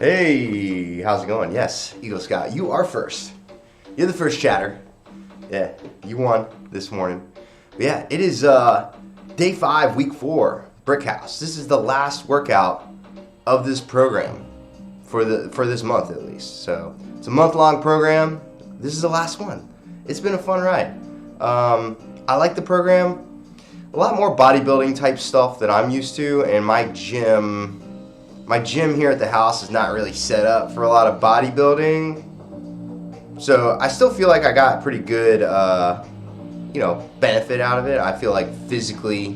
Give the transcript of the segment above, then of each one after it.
Hey, how's it going? Yes, Eagle Scout, you are first. You're the first chatter. Yeah, you won this morning. But yeah, it is day 5, week 4, Brick House. This is the last workout of this program for this month at least. So it's a month-long program. This is the last one. It's been a fun ride. I like the program. A lot more bodybuilding type stuff that I'm used to, and my gym here at the house is not really set up for a lot of bodybuilding. So I still feel like I got pretty good, benefit out of it. I feel like physically,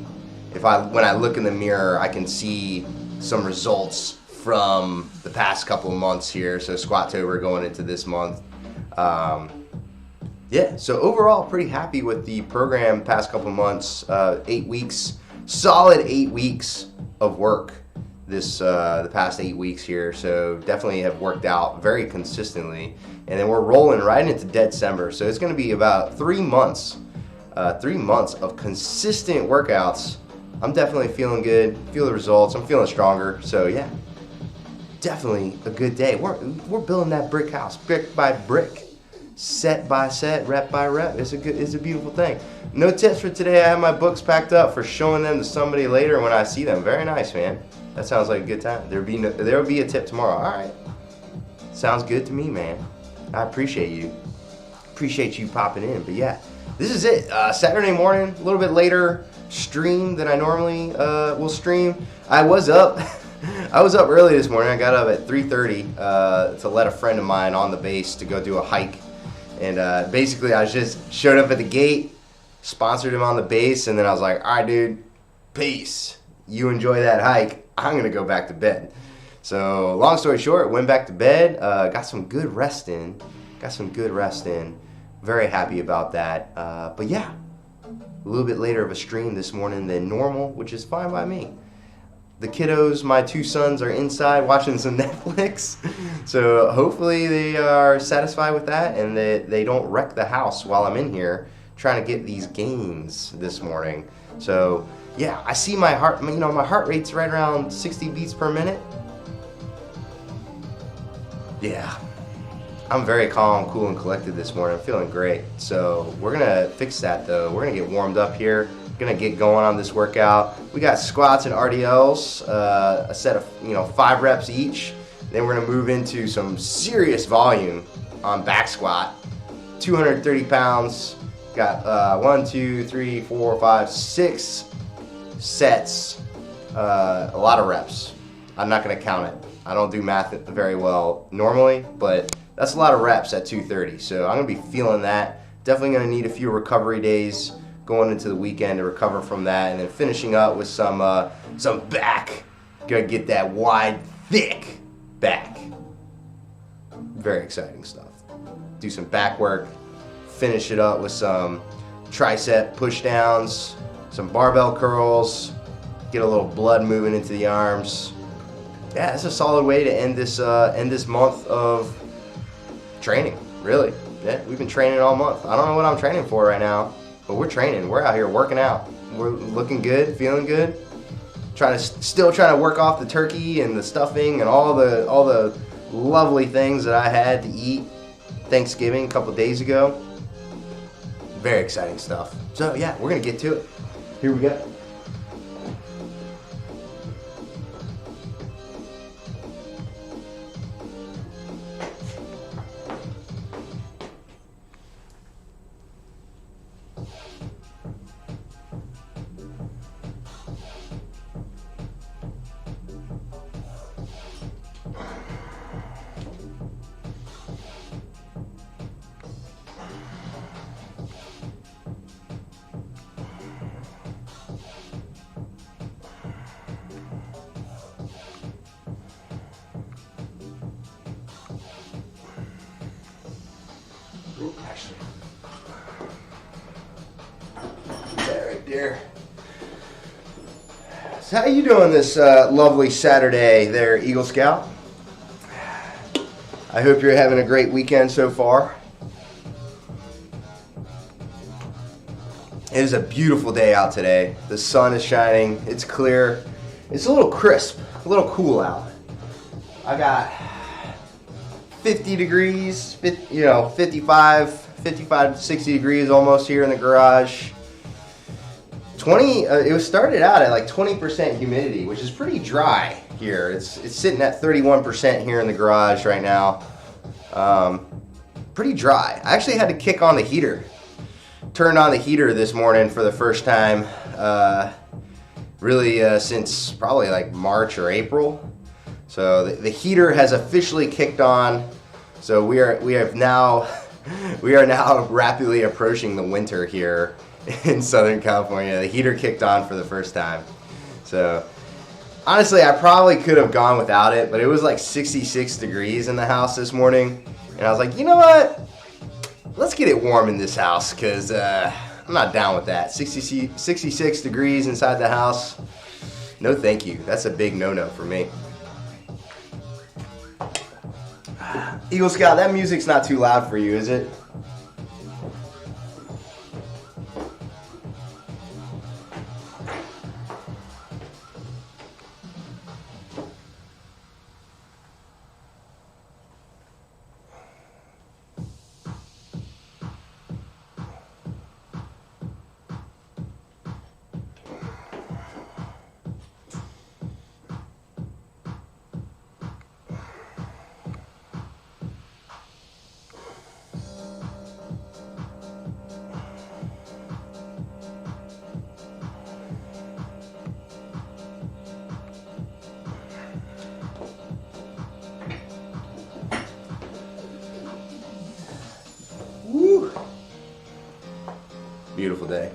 when I look in the mirror, I can see some results from the past couple of months here. So Squattober going into this month. So overall, pretty happy with the program past couple of months. 8 weeks, solid 8 weeks of work. The past 8 weeks here, so definitely have worked out very consistently, and then we're rolling right into December, so it's going to be about 3 months of consistent workouts. I'm definitely feeling good, feel the results, I'm feeling stronger, so yeah, definitely a good day. We're building that brick house, brick by brick, set by set, rep by rep. It's a beautiful thing. No tips for today. I have my books packed up for showing them to somebody later when I see them. Very nice, man. That sounds like a good time. There'll be a tip tomorrow. All right. Sounds good to me, man. I appreciate you. Appreciate you popping in. But yeah, this is it. Saturday morning, a little bit later stream than I normally will stream. I was up early this morning. I got up at 3:30 to let a friend of mine on the base to go do a hike. And basically, I just showed up at the gate, sponsored him on the base, and then I was like, all right, dude, peace. You enjoy that hike. I'm going to go back to bed. So long story short, went back to bed, got some good rest in. Very happy about that. But yeah, a little bit later of a stream this morning than normal, which is fine by me. The kiddos, my 2 sons, are inside watching some Netflix. So hopefully they are satisfied with that and that they don't wreck the house while I'm in here trying to get these gains this morning. So yeah, I see my heart, my heart rate's right around 60 beats per minute. Yeah, I'm very calm, cool, and collected this morning. I'm feeling great. So we're gonna fix that though. We're gonna get warmed up here. Gonna get going on this workout. We got squats and RDLs, a set of 5 reps each. Then we're gonna move into some serious volume on back squat. 230 pounds. Got 1, 2, 3, 4, 5, 6 sets, a lot of reps. I'm not going to count it. I don't do math very well normally, but that's a lot of reps at 230. So I'm going to be feeling that. Definitely going to need a few recovery days going into the weekend to recover from that, and then finishing up with some back. Going to get that wide, thick back. Very exciting stuff. Do some back work. Finish it up with some tricep push downs, some barbell curls, get a little blood moving into the arms. Yeah, it's a solid way to end this month of training, really. Yeah, we've been training all month. I don't know what I'm training for right now, but we're training. We're out here working out. We're looking good, feeling good. Still trying to work off the turkey and the stuffing and all the lovely things that I had to eat Thanksgiving a couple days ago. Very exciting stuff. So yeah, we're gonna get to it. Here we go. Actually, that right there. So how you doing this lovely Saturday there, Eagle Scout? I hope you're having a great weekend so far. It is a beautiful day out today. The sun is shining. It's clear. It's a little crisp, a little cool out. I got 50 degrees, 55 to 60 degrees almost here in the garage. It was started out at like 20% humidity, which is pretty dry here. It's sitting at 31% here in the garage right now. Pretty dry. I actually had to kick on the heater. Turned on the heater this morning for the first time, really since probably like March or April. So the heater has officially kicked on. So we are now rapidly approaching the winter here in Southern California. The heater kicked on for the first time. So honestly, I probably could have gone without it, but it was like 66 degrees in the house this morning. And I was like, you know what? Let's get it warm in this house, because I'm not down with that. 66 degrees inside the house. No thank you. That's a big no-no for me. Eagle Scout, that music's not too loud for you, is it? Woo. Beautiful day.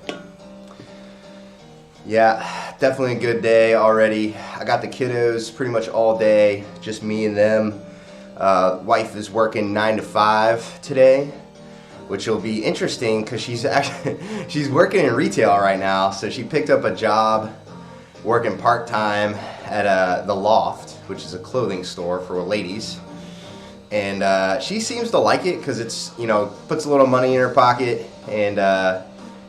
Yeah, definitely a good day already. I got the kiddos pretty much all day, just me and them. Wife is working 9 to 5 today, which will be interesting because she's working in retail right now. So she picked up a job working part-time at the Loft, which is a clothing store for ladies. And she seems to like it because it's, puts a little money in her pocket, and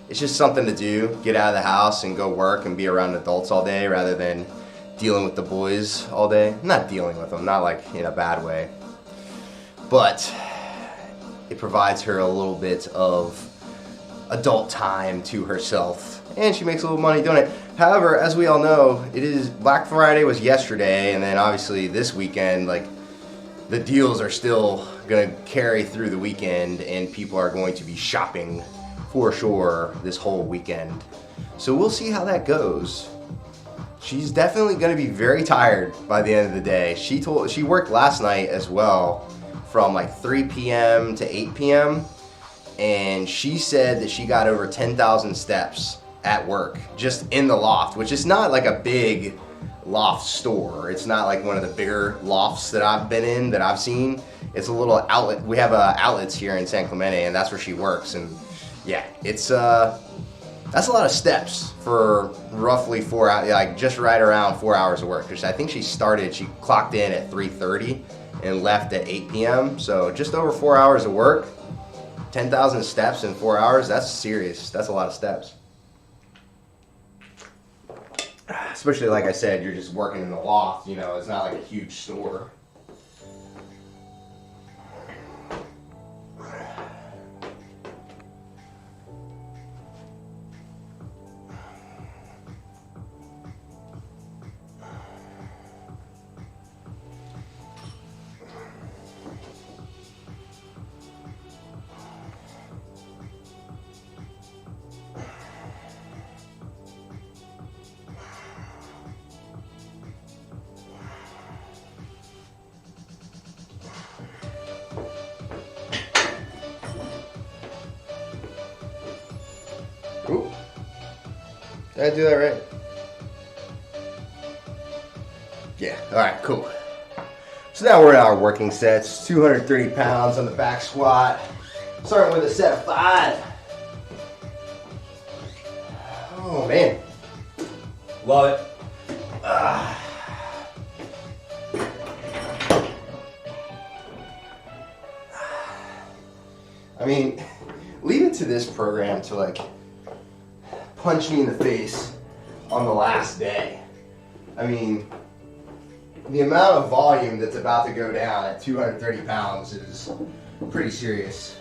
it's just something to do, get out of the house and go work and be around adults all day rather than dealing with the boys all day. Not dealing with them, not like in a bad way, but it provides her a little bit of adult time to herself, and she makes a little money doing it. However, as we all know, Black Friday was yesterday, and then obviously this weekend, like, the deals are still gonna carry through the weekend, and people are going to be shopping for sure this whole weekend. So we'll see how that goes. She's definitely gonna be very tired by the end of the day. She worked last night as well from like 3 p.m. to 8 p.m. and she said that she got over 10,000 steps at work just in the Loft, which is not like a big Loft store. It's not like one of the bigger lofts that I've been in, that I've seen. It's a little outlet. We have outlets here in San Clemente, and that's where she works. And yeah, it's that's a lot of steps for roughly 4 hours, like just right around 4 hours of work. Because I think she clocked in at 3:30 and left at 8 p.m. So just over 4 hours of work, 10,000 steps in 4 hours. That's serious. That's a lot of steps. Especially, like I said, you're just working in the Loft, it's not like a huge store. Ooh. Did I do that right? Yeah, alright, cool. So now we're in our working sets. 230 pounds on the back squat. Starting with a set of 5. Oh man. Love it. I mean, leave it to this program to like punch me in the face on the last day. I mean, the amount of volume that's about to go down at 230 pounds is pretty serious.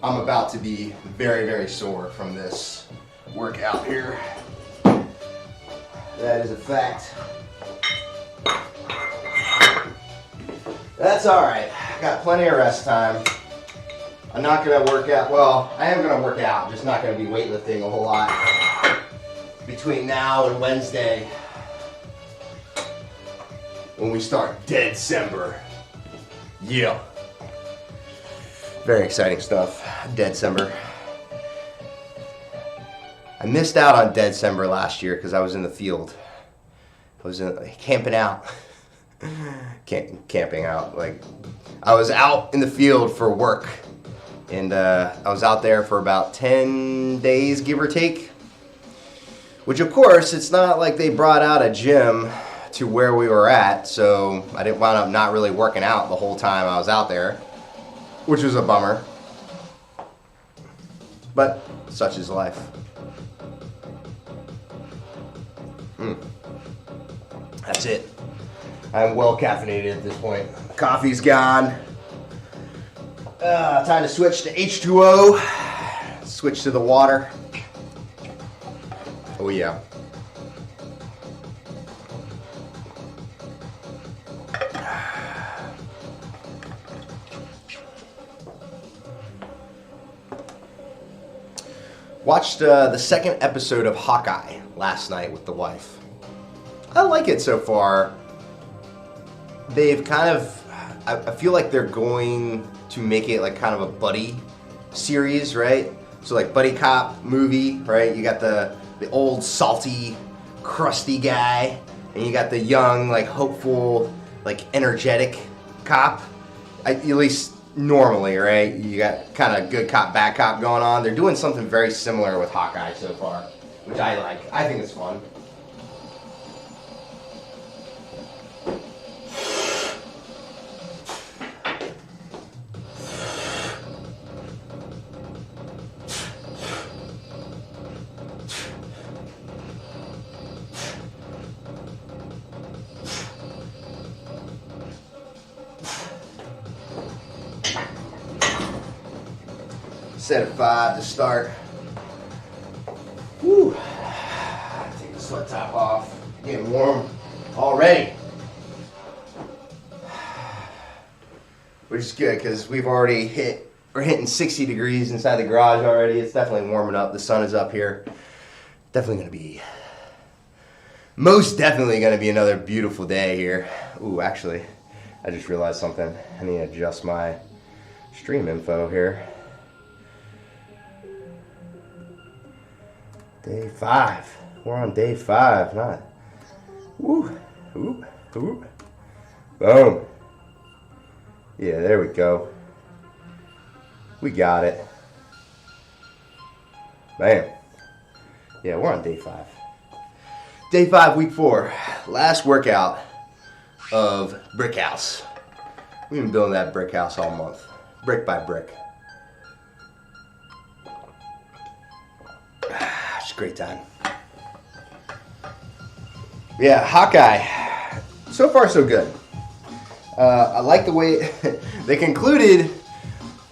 I'm about to be very, very sore from this workout here. That is a fact. That's all right. I got plenty of rest time. I'm not gonna work out. Well, I am gonna work out, just not gonna be weightlifting a whole lot between now and Wednesday when we start Dead-cember. Yeah. Very exciting stuff. Dead-cember. I missed out on Dead-cember last year because I was in the field. I was camping out. Camping out. Like, I was out in the field for work. And I was out there for about 10 days, give or take. Which, of course, it's not like they brought out a gym to where we were at. So I didn't wind up not really working out the whole time I was out there, which was a bummer. But such is life. That's it. I'm well caffeinated at this point. Coffee's gone. Time to switch to H2O. Switch to the water. Oh yeah. Watched the second episode of Hawkeye last night with the wife. I like it so far. They've kind of, I feel like they're going to make it like kind of a buddy series, right? So like buddy cop movie, right? You got the old salty, crusty guy, and you got the young, like hopeful, like energetic cop. At least normally, right? You got kind of good cop, bad cop going on. They're doing something very similar with Hawkeye so far, which I like. I think it's fun. Set of 5 to start. Whew. Take the sweat top off. Getting warm already. Which is good because we're hitting 60 degrees inside the garage already. It's definitely warming up. The sun is up here. Most definitely gonna be another beautiful day here. Ooh, actually, I just realized something. I need to adjust my stream info here. Day 5. We're on day 5, not. Woo, oop, oop. Boom. Yeah, there we go. We got it. Bam. Yeah, we're on day 5. Day 5, week 4. Last workout of Brick House. We've been building that brick house all month. Brick by brick. It's a great time. Yeah, Hawkeye. So far, so good. I like the way they concluded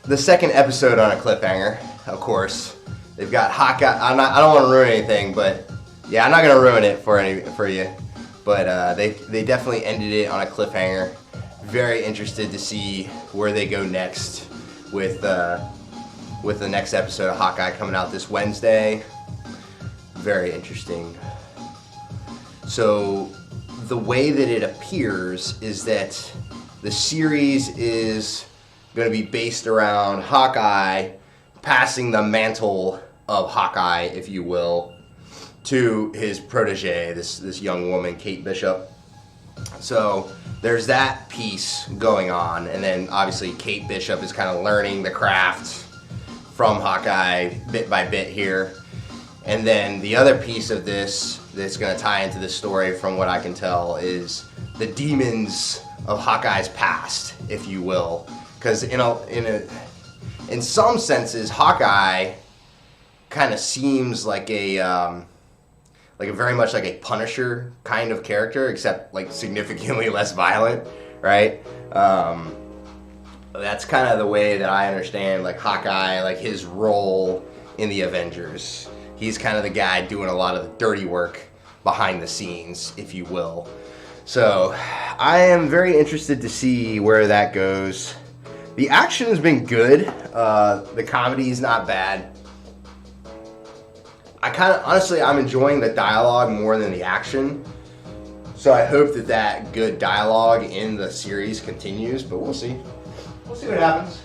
the second episode on a cliffhanger. Of course, they've got Hawkeye. I don't want to ruin anything, but yeah, I'm not gonna ruin it for you. But they definitely ended it on a cliffhanger. Very interested to see where they go next with the next episode of Hawkeye coming out this Wednesday. Very interesting. So the way that it appears is that the series is going to be based around Hawkeye passing the mantle of Hawkeye, if you will, to his protege, this young woman, Kate Bishop. So there's that piece going on, and then obviously Kate Bishop is kind of learning the craft from Hawkeye bit by bit here. And then the other piece of this that's going to tie into this story, from what I can tell, is the demons of Hawkeye's past, if you will, because in some senses, Hawkeye kind of seems like a very much like a Punisher kind of character, except like significantly less violent, right? That's kind of the way that I understand like Hawkeye, like his role in the Avengers. He's kind of the guy doing a lot of the dirty work behind the scenes, if you will. So I am very interested to see where that goes. The action has been good. The comedy is not bad. Honestly, I'm enjoying the dialogue more than the action. So I hope that good dialogue in the series continues, but we'll see. We'll see what happens.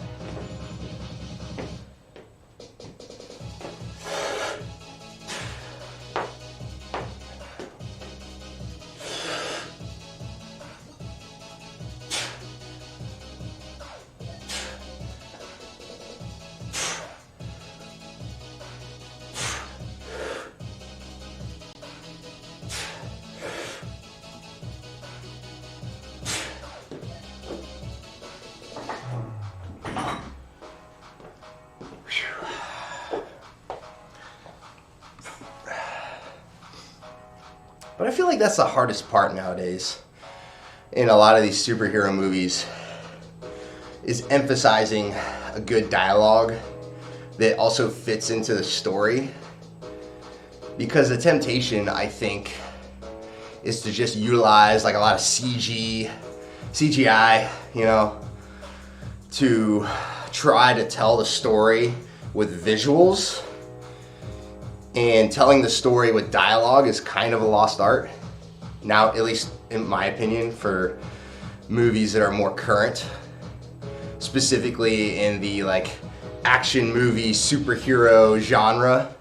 But I feel like that's the hardest part nowadays in a lot of these superhero movies, is emphasizing a good dialogue that also fits into the story. Because the temptation, I think, is to just utilize like a lot of CGI, you know, to try to tell the story with visuals. And telling the story with dialogue is kind of a lost art. Now, at least in my opinion, for movies that are more current, specifically in the like action movie superhero genre.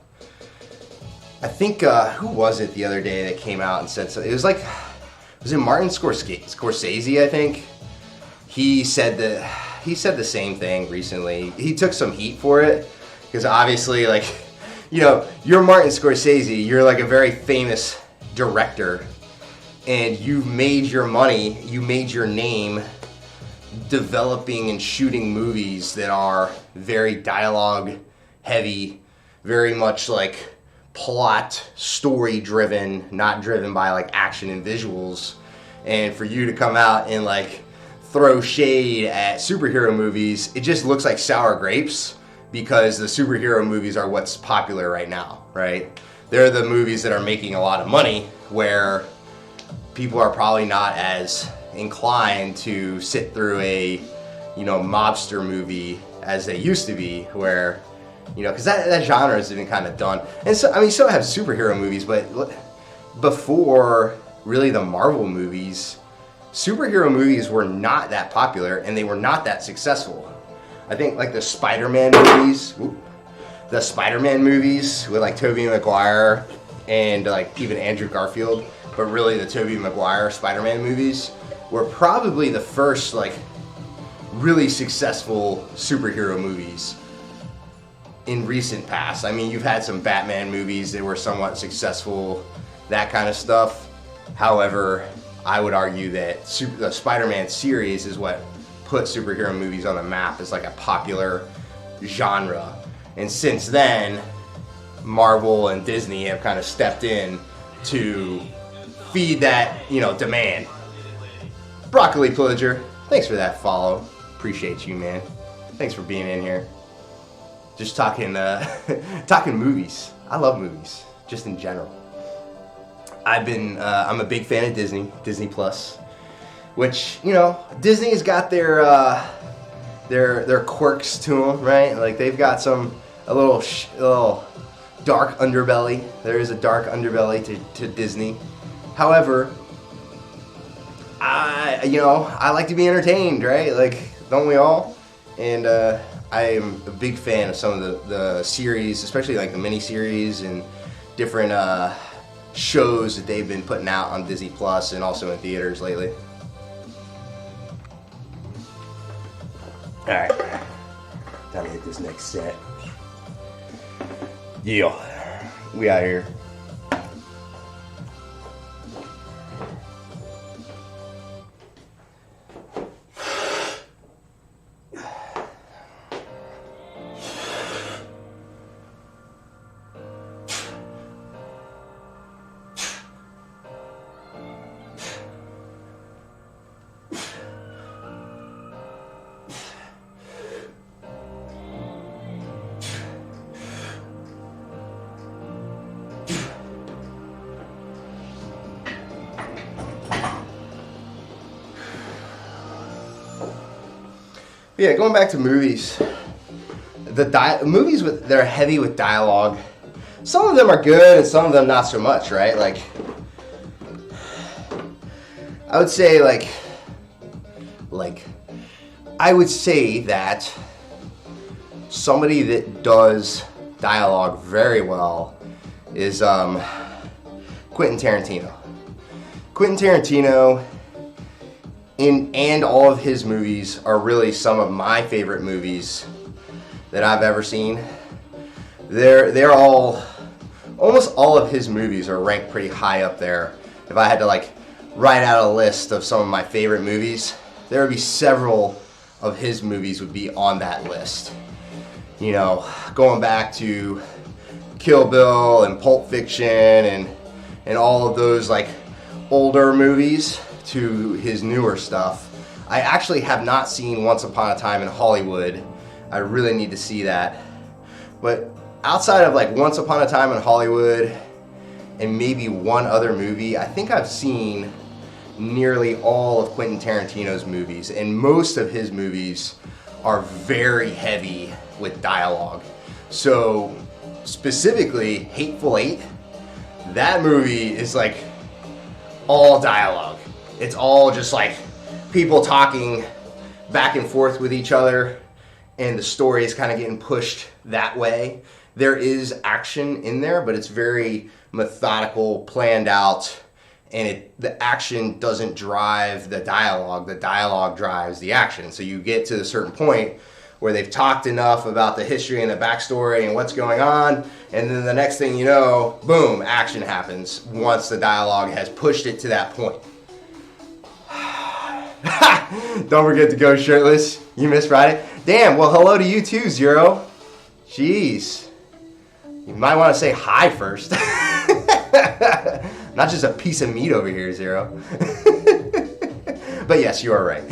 I think, who was it the other day that came out and said so? It was it Martin Scorsese, I think? He said the same thing recently. He took some heat for it, because obviously, like, you know, you're Martin Scorsese, you're like a very famous director, and you've made your money, you made your name developing and shooting movies that are very dialogue heavy, very much like plot, story driven, not driven by like action and visuals. And for you to come out and like throw shade at superhero movies, it just looks like sour grapes. Because the superhero movies are what's popular right now, right? They're the movies that are making a lot of money, where people are probably not as inclined to sit through a, you know, mobster movie as they used to be, where, you know, because that genre has been kind of done. And so, I mean, you still have superhero movies, but before really the Marvel movies, superhero movies were not that popular and they were not that successful. I think like the Spider-Man movies with like Tobey Maguire and like even Andrew Garfield, but really the Tobey Maguire Spider-Man movies were probably the first like really successful superhero movies in recent past. I mean, you've had some Batman movies that were somewhat successful, that kind of stuff. However, I would argue that the Spider-Man series is what put superhero movies on the map as like a popular genre. And since then, Marvel and Disney have kind of stepped in to feed that, you know, demand. Broccoli Pillager, thanks for that follow. Appreciate you, man. Thanks for being in here. Just talking talking movies. I love movies, just in general. I'm a big fan of Disney Plus. Which, you know, Disney's got their quirks to them, right? Like they've got a little dark underbelly. There is a dark underbelly to Disney. However, I like to be entertained, right? Like, don't we all? And I am a big fan of some of the series, especially like the mini-series and different shows that they've been putting out on Disney Plus and also in theaters lately. Alright, time to hit this next set. Yeah, we out here. But yeah, going back to movies. Movies that are heavy with dialogue, some of them are good and some of them not so much, right? Like, I would say I would say that somebody that does dialogue very well is Quentin Tarantino. Quentin Tarantino and all of his movies are really some of my favorite movies that I've ever seen. They're all, almost all of his movies are ranked pretty high up there. If I had to like write out a list of some of my favorite movies, there would be several of his movies would be on that list. You know, going back to Kill Bill and Pulp Fiction and all of those like older movies to his newer stuff. I actually have not seen Once Upon a Time in Hollywood. I really need to see that. But outside of like Once Upon a Time in Hollywood and maybe one other movie, I think I've seen nearly all of Quentin Tarantino's movies, and most of his movies are very heavy with dialogue. So specifically Hateful Eight, that movie is like all dialogue. It's all just like people talking back and forth with each other, and the story is kind of getting pushed that way. There is action in there, but it's very methodical, planned out, and the action doesn't drive the dialogue drives the action. So you get to a certain point where they've talked enough about the history and the backstory and what's going on, and then the next thing you know, boom, action happens once the dialogue has pushed it to that point. Don't forget to go shirtless. You missed Friday? Damn, well hello to you too, Zero. Jeez. You might want to say hi first. Not just a piece of meat over here, Zero. But yes, you are right.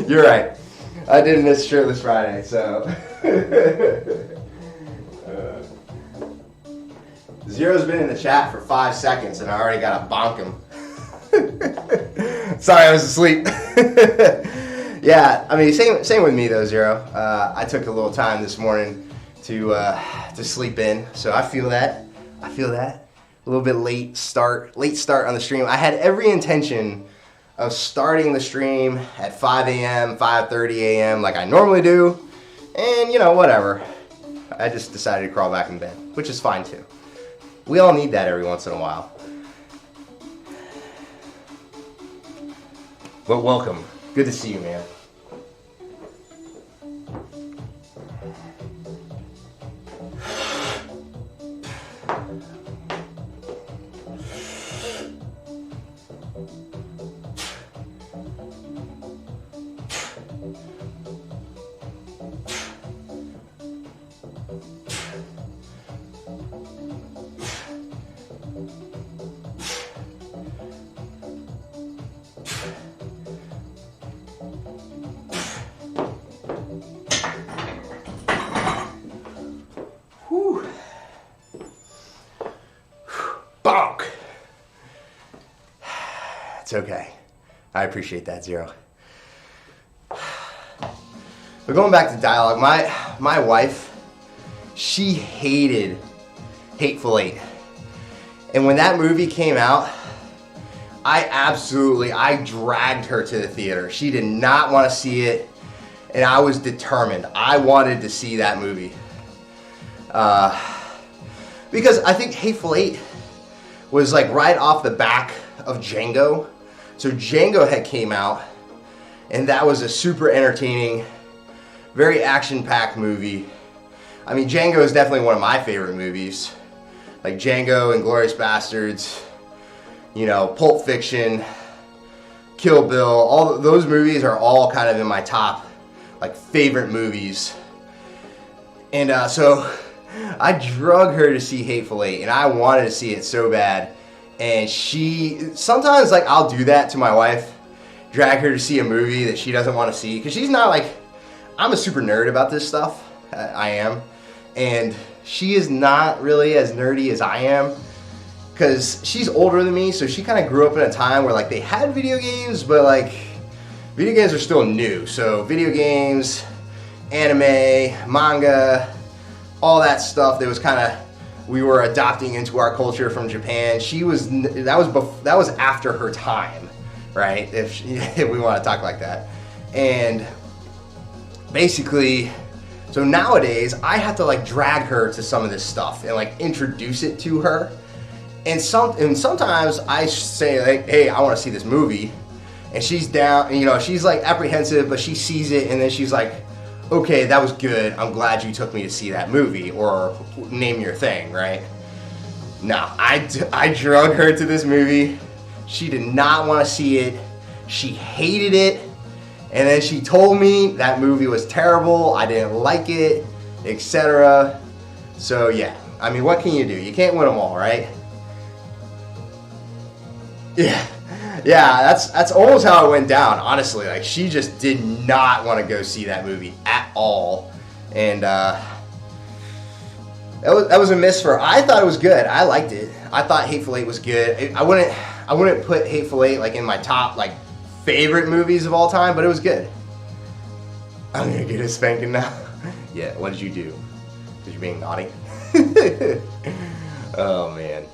You're right. I did miss Shirtless Friday, so. Zero's been in the chat for 5 seconds and I already got to bonk him. Sorry, I was asleep. Yeah, I mean, same with me though, Zero. I took a little time this morning to sleep in, so I feel that. A little bit late start on the stream. I had every intention of starting the stream at 5 a.m., 5:30 a.m. like I normally do, and you know, whatever. I just decided to crawl back in bed, which is fine too. We all need that every once in a while. But welcome. Good to see you, man. Bonk! It's okay. I appreciate that, Zero. But going back to dialogue, my wife, she hated Hateful Eight. And when that movie came out, I dragged her to the theater. She did not want to see it, and I was determined. I wanted to see that movie. Because I think Hateful Eight was like right off the back of Django. So Django had came out, and that was a super entertaining, very action-packed movie. I mean, Django is definitely one of my favorite movies. Like Django, Inglourious Bastards, you know, Pulp Fiction, Kill Bill, all those movies are all kind of in my top, like, favorite movies. And so I drug her to see Hateful Eight, and I wanted to see it so bad. And sometimes, like, I'll do that to my wife, drag her to see a movie that she doesn't want to see, because she's not like, I'm a super nerd about this stuff. I am. And she is not really as nerdy as I am, because she's older than me, so she kind of grew up in a time where, like, they had video games, but, like, video games are still new. So video games, anime, manga, all that stuff that was kind of we were adopting into our culture from Japan. That was after her time, right? If we want to talk like that. And basically, so nowadays I have to like drag her to some of this stuff and like introduce it to her. And sometimes I say like, hey, I want to see this movie, and she's down, and she's like apprehensive, but she sees it, and then she's like, okay, that was good. I'm glad you took me to see that movie, or name your thing, right? No, I drug her to this movie. She did not want to see it. She hated it. And then she told me that movie was terrible. I didn't like it, etc. So yeah, I mean, what can you do? You can't win them all, right? Yeah, that's almost how it went down, honestly. Like, she just did not want to go see that movie at all, and that was a miss for her. I thought it was good. I liked it. I thought Hateful Eight was good. I wouldn't put Hateful Eight like in my top like favorite movies of all time, but it was good. I'm gonna get a spanking now. Yeah, what did you do? Because you're being naughty. Oh man.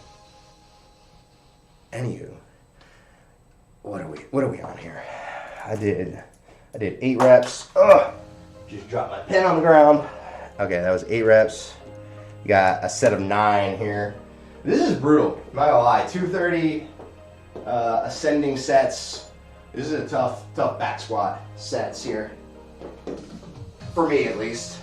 Anywho. What are we on here? I did 8 reps. Ugh. Just dropped my pen on the ground. Okay, that was 8 reps. You got a set of 9 here. This is brutal, not gonna lie. 230 ascending sets. This is a tough back squat sets here. For me at least.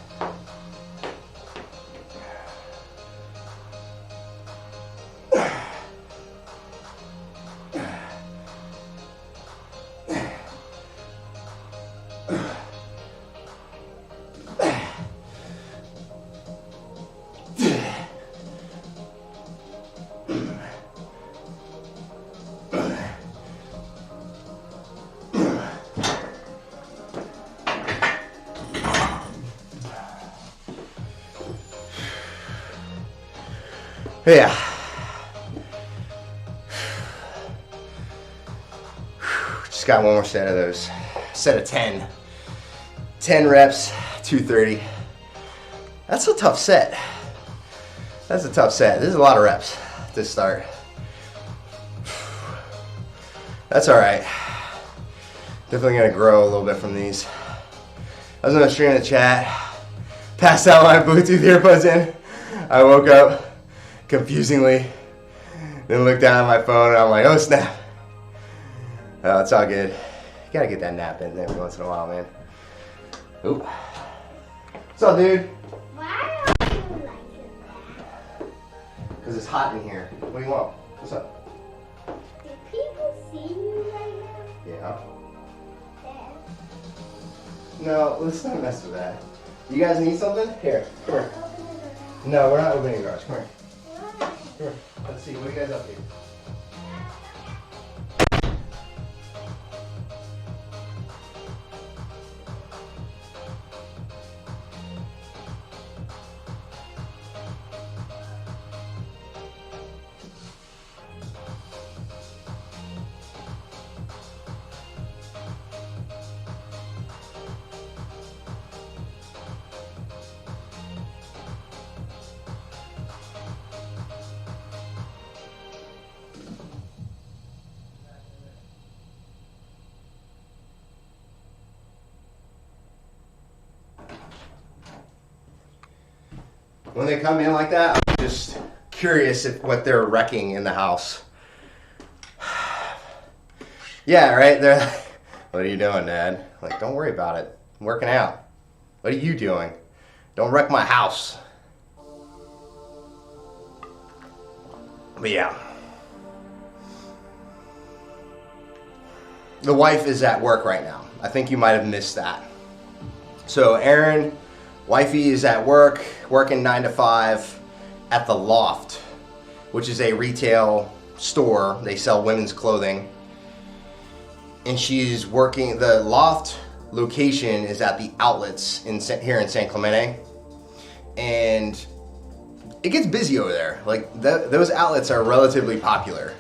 Yeah. Just got one more set of those. Set of 10. 10 reps, 230. That's a tough set. That's a tough set. This is a lot of reps to start. That's all right. Definitely gonna grow a little bit from these. I was gonna stream in the chat. Passed out my Bluetooth earbuds in. I woke up confusingly, then looked down at my phone and I'm like, oh snap. Oh, it's all good. You gotta get that nap in every once in a while, man. Oop. What's up, dude? Why don't you like it? Because it's hot in here. What do you want? What's up? Do people see you right now? Yeah. There. No, let's not mess with that. You guys need something? Here, come here. Open the door. No, we're not opening the garage. Come here. Why? Come here. Let's see. What are you guys up to? When they come in like that, I'm just curious if what they're wrecking in the house. Yeah, right? They're like, what are you doing, Dad? Like, don't worry about it. I'm working out. What are you doing? Don't wreck my house. But yeah. The wife is at work right now. I think you might have missed that. So Erin, wifey is at work, working 9 to 5 at the Loft, which is a retail store. They sell women's clothing. And she's working, the Loft location is at the outlets here in San Clemente. And it gets busy over there. Like those outlets are relatively popular.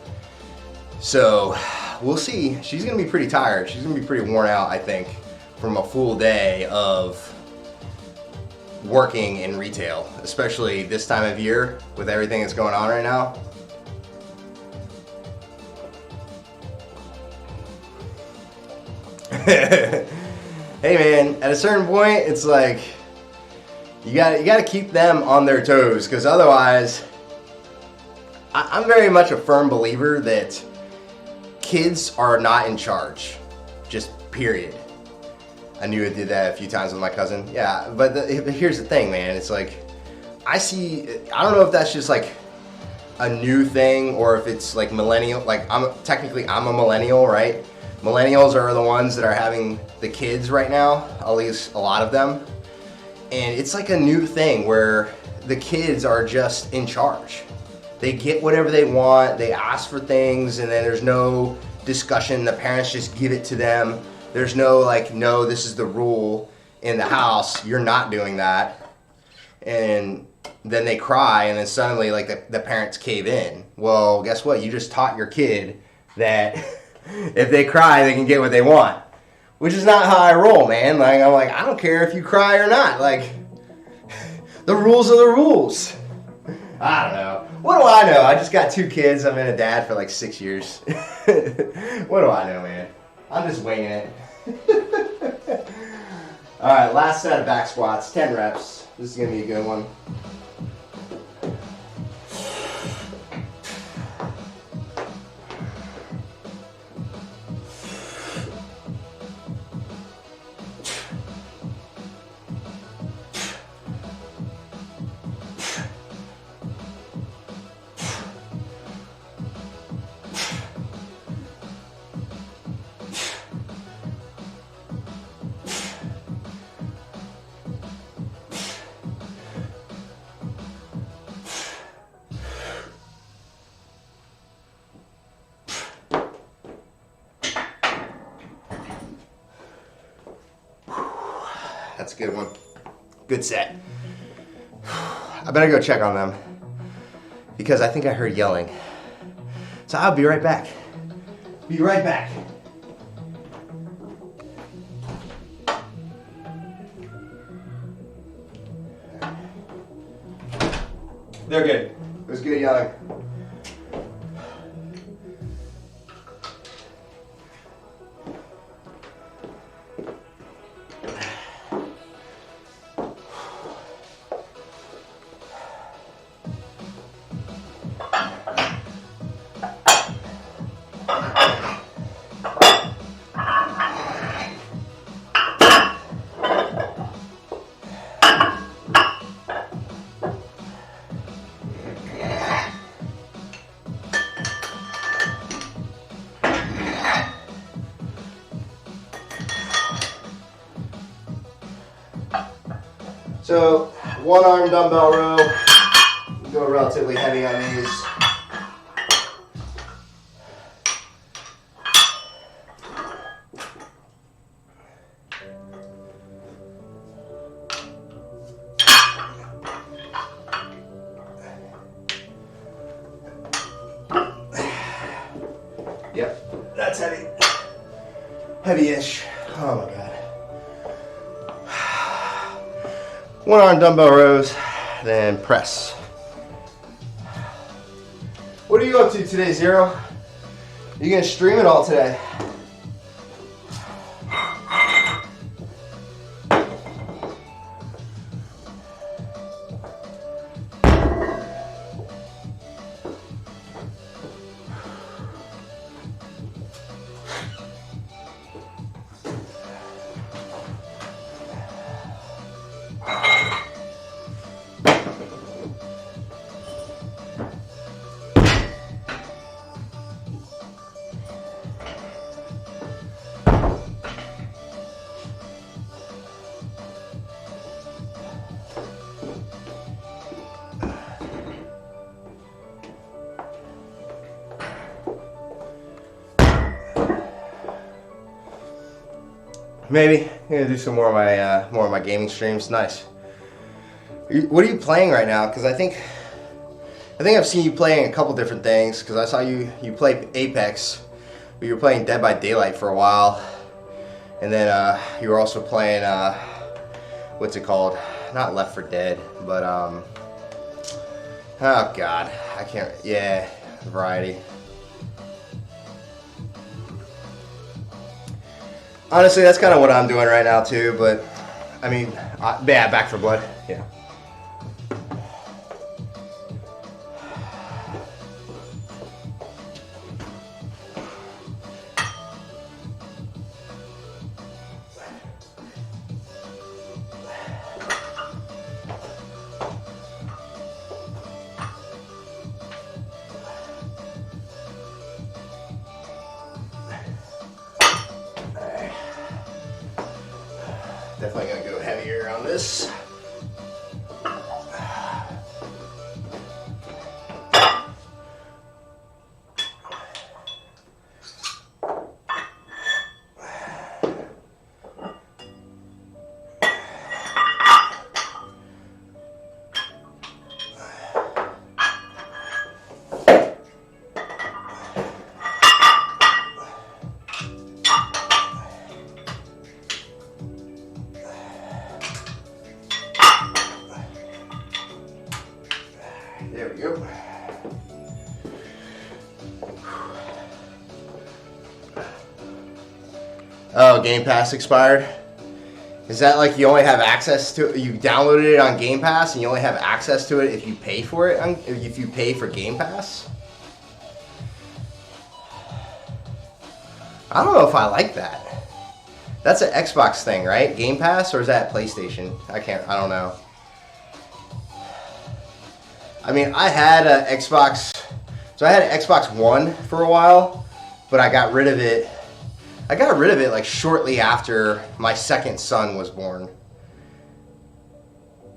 So we'll see. She's gonna be pretty tired. She's gonna be pretty worn out, I think, from a full day of working in retail, especially this time of year with everything that's going on right now. Hey man, at a certain point, it's like you gotta keep them on their toes, because otherwise, I'm very much a firm believer that kids are not in charge, just period. I knew I did that a few times with my cousin. Yeah, but here's the thing, man. It's like, I don't know if that's just like a new thing or if it's like millennial. Like, I'm a millennial, right? Millennials are the ones that are having the kids right now, at least a lot of them. And it's like a new thing where the kids are just in charge. They get whatever they want, they ask for things, and then there's no discussion. The parents just give it to them. There's no like, no, this is the rule in the house, you're not doing that. And then they cry, and then suddenly like the parents cave in. Well, guess what? You just taught your kid that if they cry, they can get what they want. Which is not how I roll, man. Like, I'm like, I don't care if you cry or not. Like, the rules are the rules. I don't know. What do I know? I just got 2 kids. I've been a dad for like 6 years. What do I know, man? I'm just winging it. All right, last set of back squats, 10 reps. This is gonna be a good one. That's a good one. Good set. I better go check on them because I think I heard yelling. So I'll be right back. Be right back. They're good. It was good yelling. So, 1 arm dumbbell row, go relatively heavy on these. Yep, that's heavy. Heavy-ish. Oh my God. 1 arm dumbbell rows, then press. What are you up to today, Zero? You gonna stream it all today? Maybe I'm gonna do some more of my gaming streams. Nice. What are you playing right now? Because I think I've seen you playing a couple different things. Because I saw you play Apex, you were playing Dead by Daylight for a while, and then you were also playing what's it called? Not Left 4 Dead, but oh god, I can't. Yeah, Variety. Honestly, that's kind of what I'm doing right now too. But I mean, yeah, Back 4 Blood. Yeah. Definitely gonna go heavier on this. There we go. Oh, Game Pass expired? Is that like you only have access to it? You downloaded it on Game Pass and you only have access to it if you pay for it? If you pay for Game Pass? I don't know if I like that. That's an Xbox thing, right? Game Pass, or is that PlayStation? I don't know. I mean, I had an Xbox, so I had an Xbox One for a while, but I got rid of it. I got rid of it like shortly after my second son was born.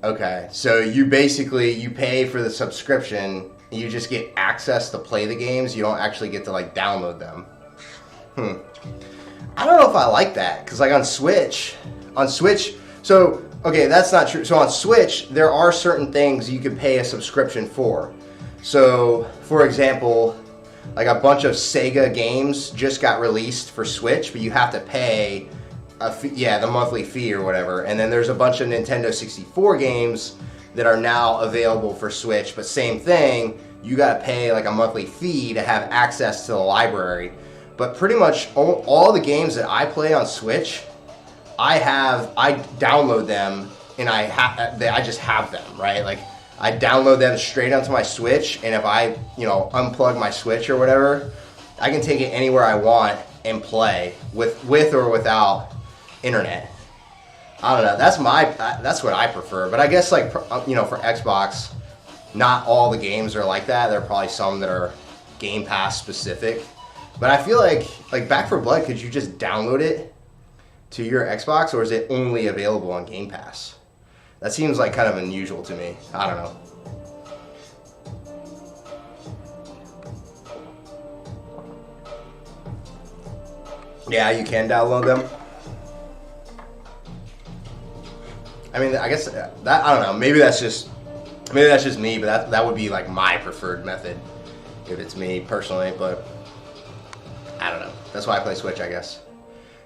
Okay, so you pay for the subscription, and you just get access to play the games. You don't actually get to like download them. I don't know if I like that, because like on Switch, so okay, that's not true. So on Switch, there are certain things you can pay a subscription for. So, for example, like a bunch of Sega games just got released for Switch, but you have to pay the monthly fee or whatever. And then there's a bunch of Nintendo 64 games that are now available for Switch, but same thing, you gotta pay like a monthly fee to have access to the library. But pretty much all the games that I play on Switch, I download them and I just have them, right? Like I download them straight onto my Switch, and if I, unplug my Switch or whatever, I can take it anywhere I want and play with or without internet. I don't know. That's what I prefer. But I guess like for Xbox, not all the games are like that. There are probably some that are Game Pass specific. But I feel like Back 4 Blood, could you just download it to your Xbox, or is it only available on Game Pass? That seems like kind of unusual to me. I don't know. Yeah, you can download them. I mean, I guess that I don't know. Maybe that's just me, but that would be like my preferred method if it's me personally. But I don't know. That's why I play Switch, I guess.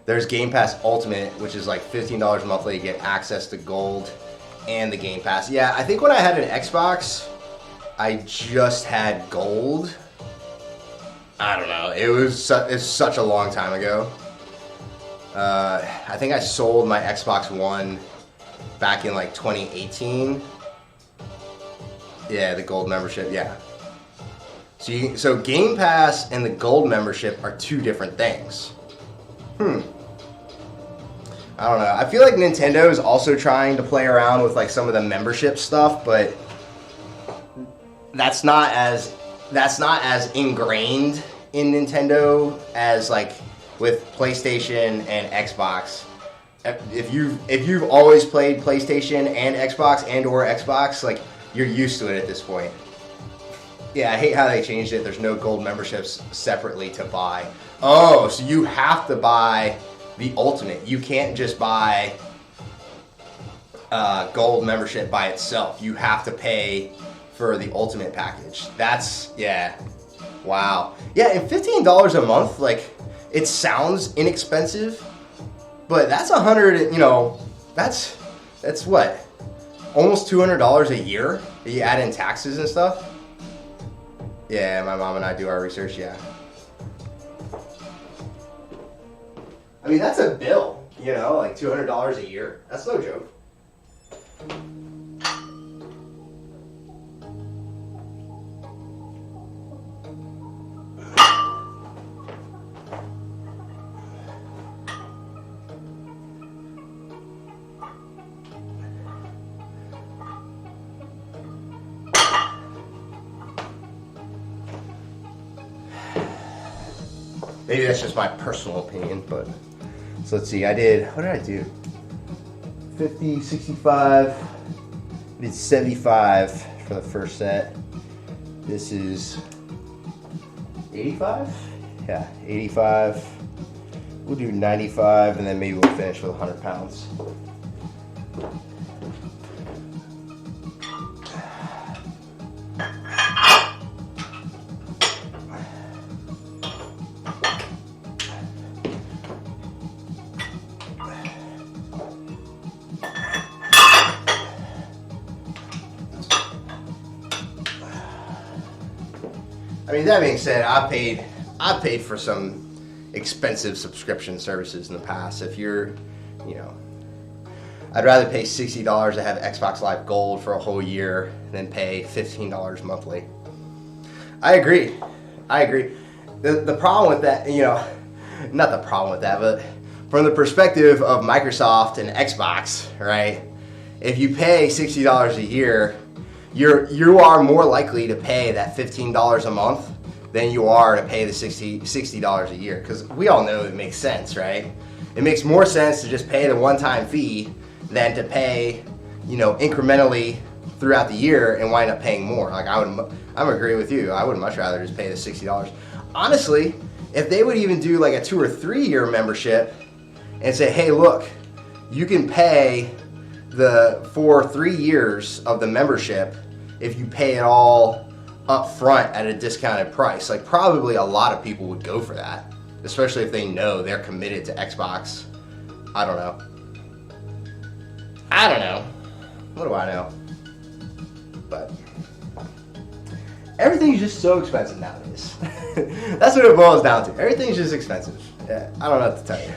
There's Game Pass Ultimate, which is like $15 monthly to get access to Gold and the Game Pass. Yeah, I think when I had an Xbox, I just had Gold. I don't know. It's such a long time ago. I think I sold my Xbox One back in like 2018. Yeah, the Gold membership. Yeah. So Game Pass and the Gold membership are two different things. I don't know. I feel like Nintendo is also trying to play around with like some of the membership stuff, but that's not as ingrained in Nintendo as like with PlayStation and Xbox. If you've always played PlayStation and Xbox, like you're used to it at this point. Yeah, I hate how they changed it. There's no Gold memberships separately to buy. Oh, so you have to buy the Ultimate. You can't just buy Gold membership by itself. You have to pay for the Ultimate package. Yeah. Wow. Yeah, and $15 a month, like, it sounds inexpensive, but that's $100. You know, that's what, almost $200 a year. You add in taxes and stuff. Yeah, my mom and I do our research. Yeah. I mean, that's a bill. You know, like $200 a year. That's no joke. Maybe that's just my personal opinion, but so let's see. What did I do? 50, 65. I did 75 for the first set. This is 85? Yeah, 85. We'll do 95, and then maybe we'll finish with 100 pounds. I mean, that being said, I've paid for some expensive subscription services in the past. If you're, you know, I'd rather pay $60 to have Xbox Live Gold for a whole year than pay $15 monthly. I agree. The problem with that, you know, not the problem with that, but from the perspective of Microsoft and Xbox, right? If you pay $60 a year, you are more likely to pay that $15 a month than you are to pay the $60 a year, because we all know it makes sense, right? It makes more sense to just pay the one-time fee than to pay, you know, incrementally throughout the year and wind up paying more. Like I'm agree with you. I would much rather just pay the $60. Honestly, if they would even do like a 2 or 3 year membership and say, hey, look, you can pay for 3 years of the membership if you pay it all up front at a discounted price. Like, probably a lot of people would go for that, especially if they know they're committed to Xbox. I don't know. What do I know? But everything's just so expensive nowadays. That's what it boils down to. Everything's just expensive. Yeah, I don't know what to tell you.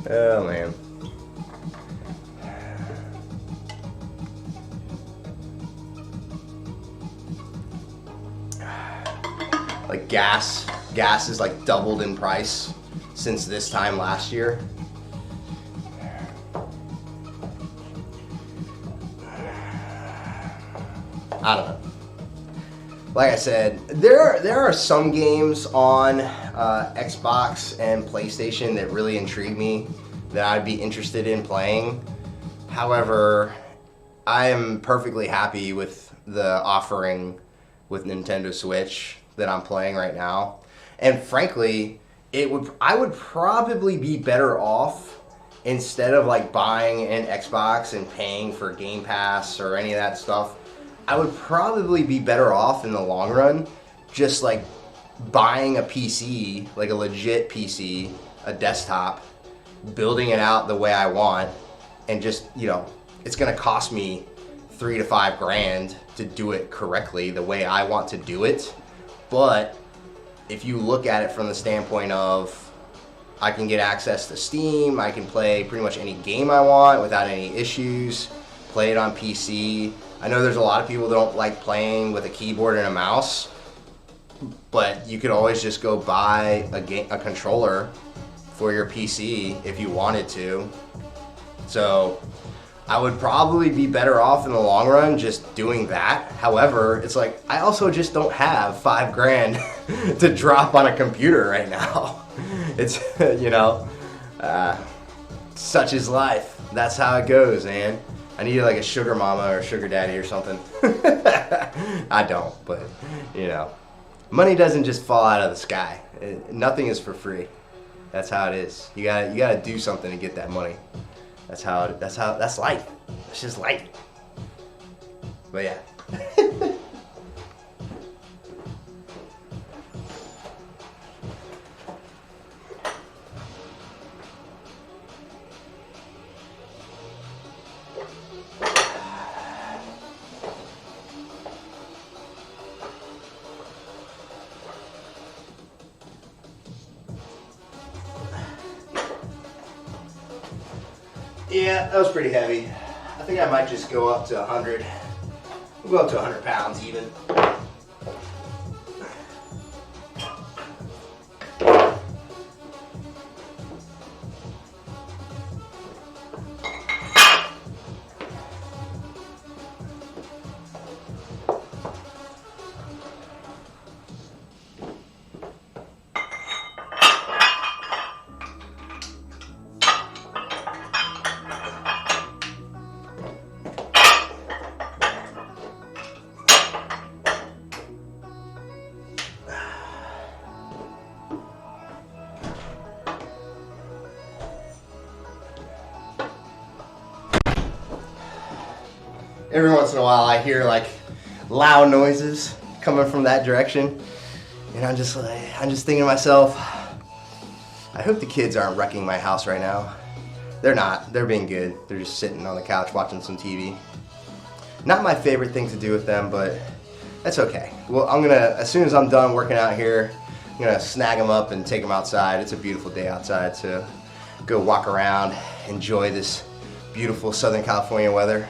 Oh, man. Like gas is like doubled in price since this time last year. I don't know. Like I said, there are some games on Xbox and PlayStation that really intrigue me that I'd be interested in playing. However, I am perfectly happy with the offering with Nintendo Switch that I'm playing right now. And frankly, I would probably be better off, instead of like buying an Xbox and paying for Game Pass or any of that stuff, I would probably be better off in the long run just like buying a PC, like a legit PC, a desktop, building it out the way I want, and just, you know, it's gonna cost me $3 to $5 grand to do it correctly the way I want to do it. But if you look at it from the standpoint of I can get access to Steam, I can play pretty much any game I want without any issues, play it on PC. I know there's a lot of people that don't like playing with a keyboard and a mouse, but you could always just go buy a controller for your PC if you wanted to. So I would probably be better off in the long run just doing that. However, it's like I also just don't have $5 grand to drop on a computer right now. It's, you know, such is life. That's how it goes, man. I need like a sugar mama or sugar daddy or something. I don't, but you know, money doesn't just fall out of the sky. Nothing is for free. That's how it is. You gotta do something to get that money. That's life. That's just life. But yeah. Yeah, that was pretty heavy. I think I might just go up to 100. We'll go up to 100 pounds even. Every once in a while I hear like loud noises coming from that direction, and I'm just thinking to myself, I hope the kids aren't wrecking my house right now. They're not. They're being good. They're just sitting on the couch watching some TV. Not my favorite thing to do with them, but that's okay. Well, as soon as I'm done working out here, I'm gonna snag them up and take them outside. It's a beautiful day outside, so go walk around, enjoy this beautiful Southern California weather.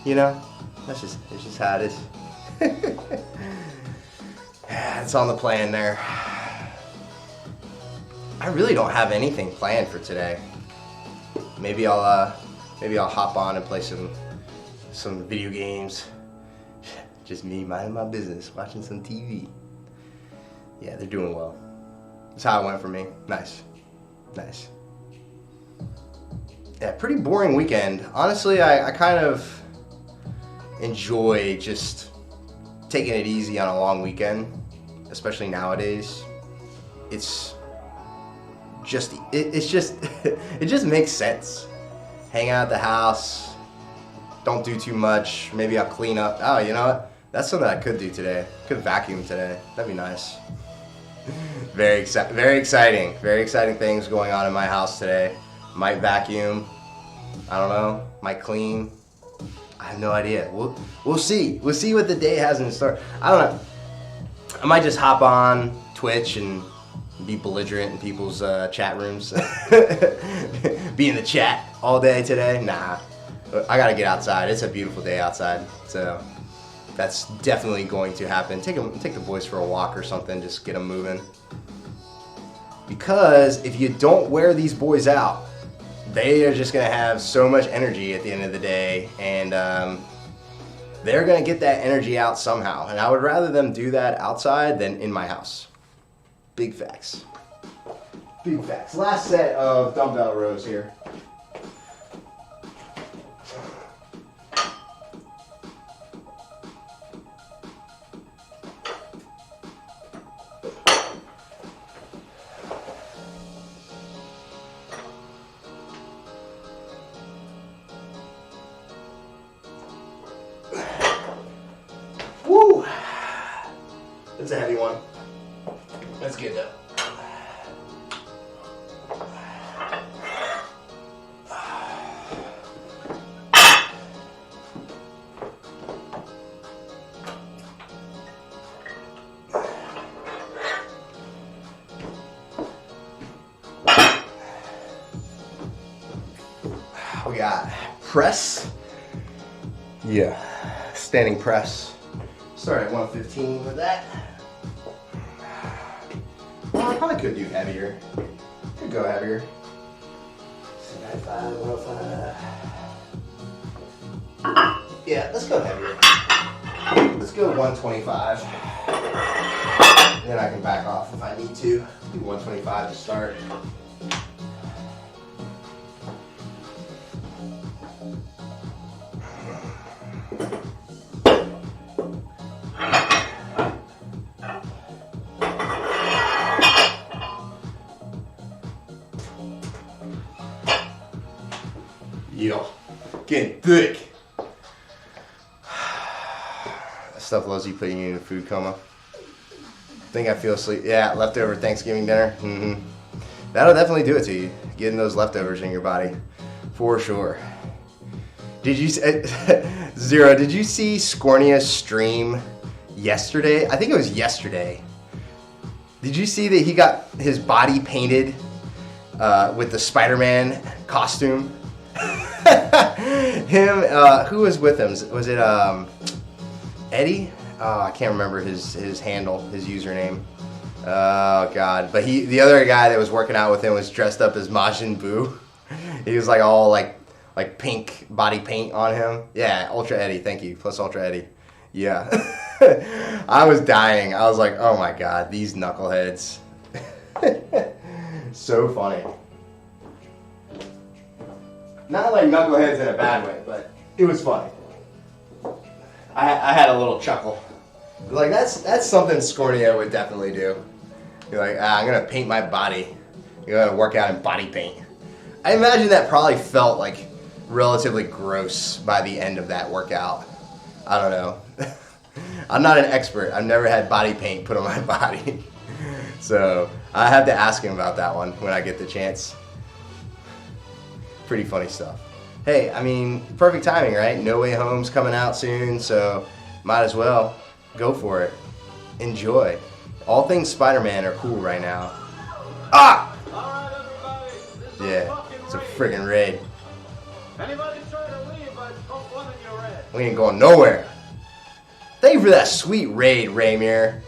You know, it's just how it is. It's on the plan there. I really don't have anything planned for today. Maybe I'll hop on and play some video games. Just me minding my business, watching some TV. Yeah, they're doing well. That's how it went for me. Nice. Yeah, pretty boring weekend. Honestly, I kind of enjoy just taking it easy on a long weekend, especially nowadays. It just makes sense. Hang out at the house, don't do too much. Maybe I'll clean up. Oh, you know what? That's something I could do today. Could vacuum today. That'd be nice. Very exciting things going on in my house today. Might vacuum. I don't know. Might clean. I have no idea. We'll see. We'll see what the day has in store. I don't know. I might just hop on Twitch and be belligerent in people's chat rooms. Be in the chat all day today. Nah. I gotta get outside. It's a beautiful day outside. So that's definitely going to happen. Take the boys for a walk or something. Just get them moving. Because if you don't wear these boys out, they are just going to have so much energy at the end of the day, and they're going to get that energy out somehow. And I would rather them do that outside than in my house. Big facts. Last set of dumbbell rows here. Woo! That's a heavy one. That's good though. We got press. Yeah, standing press. Start at 115 with that. Well, I probably could do heavier. Could go heavier. 95, 105. Yeah, let's go heavier. Let's go 125. Then I can back off if I need to. Do 125 to start. Yo, getting thick. That stuff loves you putting you in a food coma. Think I feel asleep. Yeah, leftover Thanksgiving dinner. That'll definitely do it to you. Getting those leftovers in your body, for sure. Did you Zero? Did you see Scornia's stream yesterday? I think it was yesterday. Did you see that he got his body painted with the Spider-Man costume? Him, who was with him? Was it Eddie? Oh, I can't remember his handle, his username. Oh God! But the other guy that was working out with him was dressed up as Majin Buu. He was like all like pink body paint on him. Yeah, Ultra Eddie. Thank you. Plus Ultra Eddie. Yeah. I was dying. I was like, oh my God, these knuckleheads. So funny. Not like knuckleheads in a bad way, but it was funny. I had a little chuckle. Like that's something Scornio would definitely do. You're like, I'm gonna paint my body. You're gonna work out in body paint. I imagine that probably felt like relatively gross by the end of that workout. I don't know. I'm not an expert. I've never had body paint put on my body. So I have to ask him about that one when I get the chance. Pretty funny stuff. Hey, I mean, perfect timing, right? No Way Home's coming out soon, so might as well go for it. Enjoy. All things Spider-Man are cool right now. Ah! Alright, everybody. This is Yeah, it's a friggin' raid. Anybody try to leave, I pump one in your head. We ain't going nowhere. Thank you for that sweet raid, Raymir.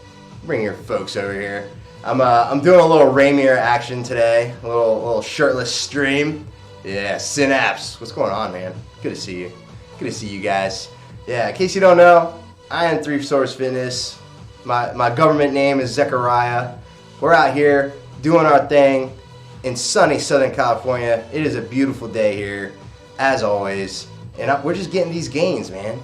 Bring your folks over here. I'm doing a little Raymir action today. A little shirtless stream. Yeah, Synapse. What's going on, man? Good to see you. Good to see you guys. Yeah, in case you don't know, I am 3 Source Fitness. My government name is Zechariah. We're out here doing our thing in sunny Southern California. It is a beautiful day here, as always. And we're just getting these gains, man.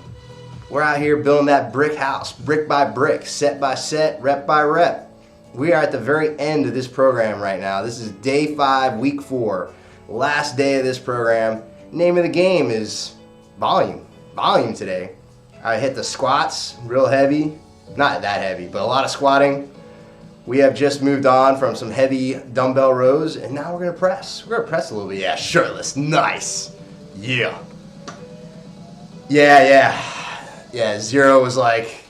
We're out here building that brick house, brick by brick, set by set, rep by rep. We are at the very end of this program right now. This is day 5, week 4, last day of this program. Name of the game is volume. Volume today. I hit the squats real heavy. Not that heavy, but a lot of squatting. We have just moved on from some heavy dumbbell rows, and now we're gonna press. We're gonna press a little bit. Yeah, shirtless. Nice. Yeah. Yeah, Zero was like,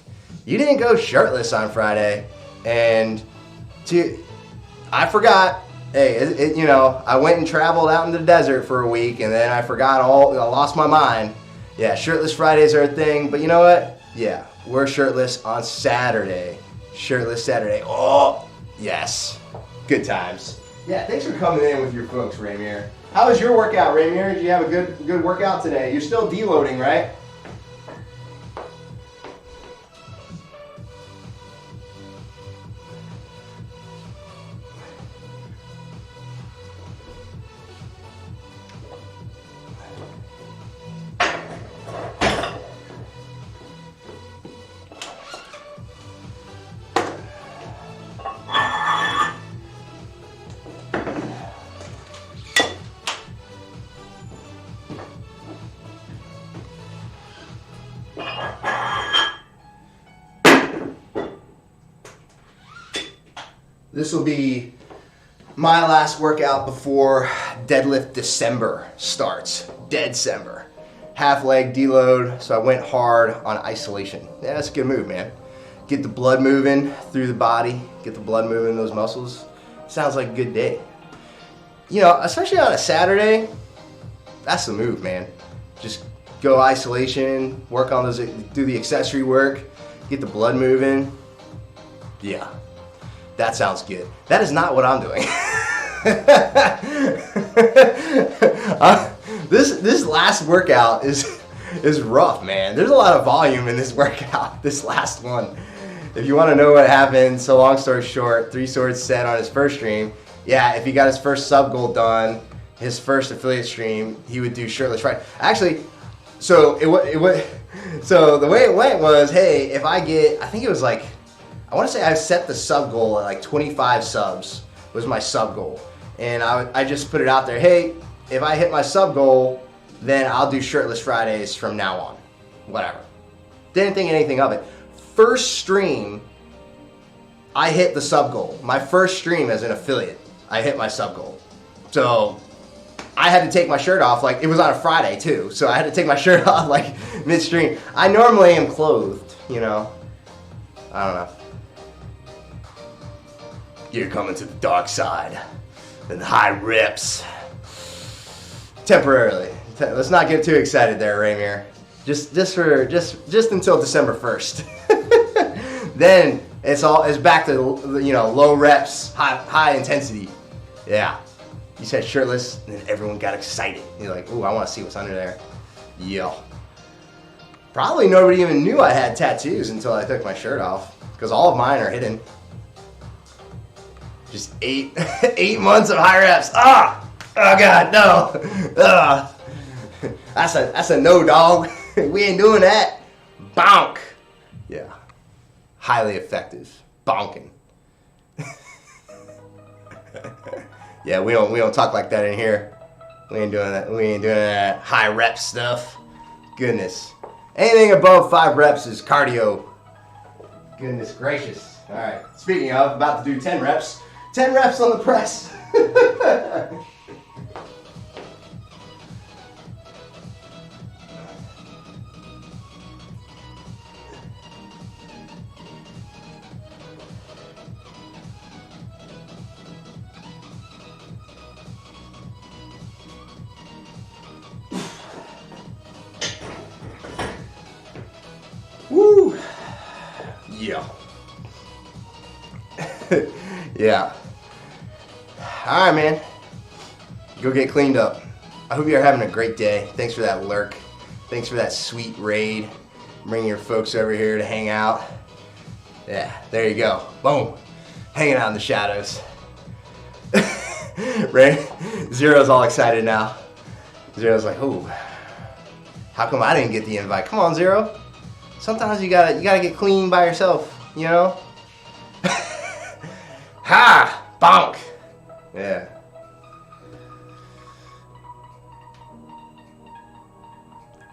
you didn't go shirtless on Friday. And I forgot. Hey, I went and traveled out in the desert for a week, and then I lost my mind. Yeah, shirtless Fridays are a thing, but you know what? Yeah, we're shirtless on Saturday. Shirtless Saturday. Oh, yes. Good times. Yeah, thanks for coming in with your folks, Raymir. How was your workout, Raymir? Did you have a good workout today? You're still deloading, right? This will be my last workout before deadlift December starts. Dead-cember. Half leg deload, so I went hard on isolation. Yeah, that's a good move, man. Get the blood moving through the body, get the blood moving in those muscles. Sounds like a good day. You know, especially on a Saturday, that's the move, man. Just go isolation, work on those, do the accessory work, get the blood moving. Yeah. That sounds good. That is not what I'm doing. This last workout is rough, man. There's a lot of volume in this workout, this last one. If you want to know what happened, so long story short, 3 Swords said on his first stream, yeah, if he got his first sub goal done, his first affiliate stream, he would do shirtless Friday. Actually, so the way it went was, hey, if I think it was like, I want to say I set the sub goal at like 25 subs was my sub goal. And I just put it out there, hey, if I hit my sub goal, then I'll do shirtless Fridays from now on. Whatever. Didn't think anything of it. First stream, I hit the sub goal. My first stream as an affiliate, I hit my sub goal. So I had to take my shirt off, like it was on a Friday too. So I had to take my shirt off like midstream. I normally am clothed, you know. I don't know. You're coming to the dark side and the high reps. Temporarily. Let's not get too excited there, Rainier. Just until December 1st. Then it's back to low reps, high intensity. Yeah. You said shirtless, and then everyone got excited. You're like, ooh, I want to see what's under there. Yo. Probably nobody even knew I had tattoos until I took my shirt off, because all of mine are hidden. Just 8 months of high reps. Oh God, no. That's a no, dog. We ain't doing that. Bonk. Yeah. Highly effective. Bonking. Yeah, we don't talk like that in here. We ain't doing that. We ain't doing that high rep stuff. Goodness. Anything above 5 reps is cardio. Goodness gracious. All right. Speaking of, about to do 10 reps. 10 reps on the press. Woo! Yeah. Yeah. Alright, man. Go get cleaned up. I hope you're having a great day. Thanks for that lurk. Thanks for that sweet raid. Bring your folks over here to hang out. Yeah, there you go. Boom. Hanging out in the shadows. Right? Zero's all excited now. Zero's like, ooh. How come I didn't get the invite? Come on, Zero. Sometimes you gotta get clean by yourself, you know? Ha! Bonk! Yeah.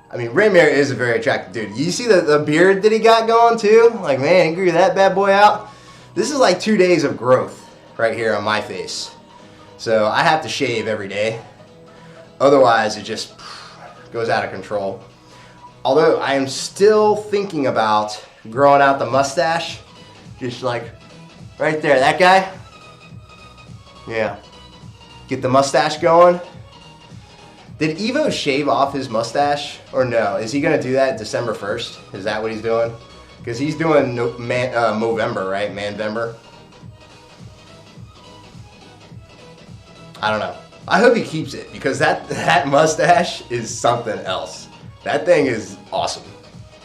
I mean, Raymare is a very attractive dude. You see the beard that he got going too? Like, man, he grew that bad boy out. This is like 2 days of growth right here on my face. So I have to shave every day. Otherwise, it just goes out of control. Although I am still thinking about growing out the mustache. Just like right there, that guy. Yeah. Get the mustache going. Did Evo shave off his mustache or no? Is he going to do that December 1st? Is that what he's doing? Because he's doing Movember, right? Manvember. I don't know. I hope he keeps it because that mustache is something else. That thing is awesome.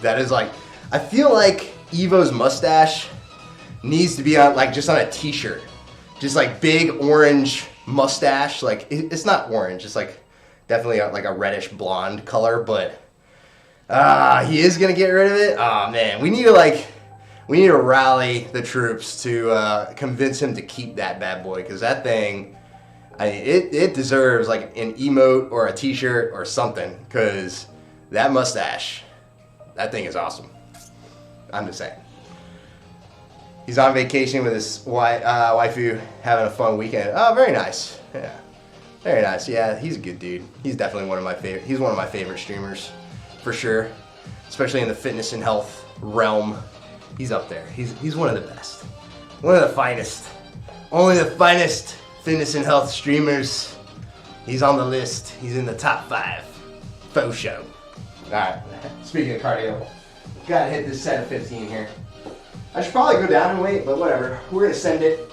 That is like, I feel like Evo's mustache needs to be on just on a t-shirt. Just like big orange mustache. Like it's not orange, it's like definitely like a reddish blonde color, but he is gonna get rid of it. Oh man, we need to rally the troops to convince him to keep that bad boy, because that thing, it deserves like an emote or a t-shirt or something, because that mustache, that thing is awesome. I'm just saying. He's on vacation with his waifu, having a fun weekend. Oh, very nice. Yeah, very nice. Yeah, he's a good dude. He's definitely one of my favorite. He's one of my favorite streamers, for sure. Especially in the fitness and health realm, he's up there. He's one of the best, one of the finest. Only the finest fitness and health streamers. He's on the list. He's in the top 5. Faux show. All right. Speaking of cardio, gotta hit this set of 15 here. I should probably go down and wait, but whatever. We're gonna send it.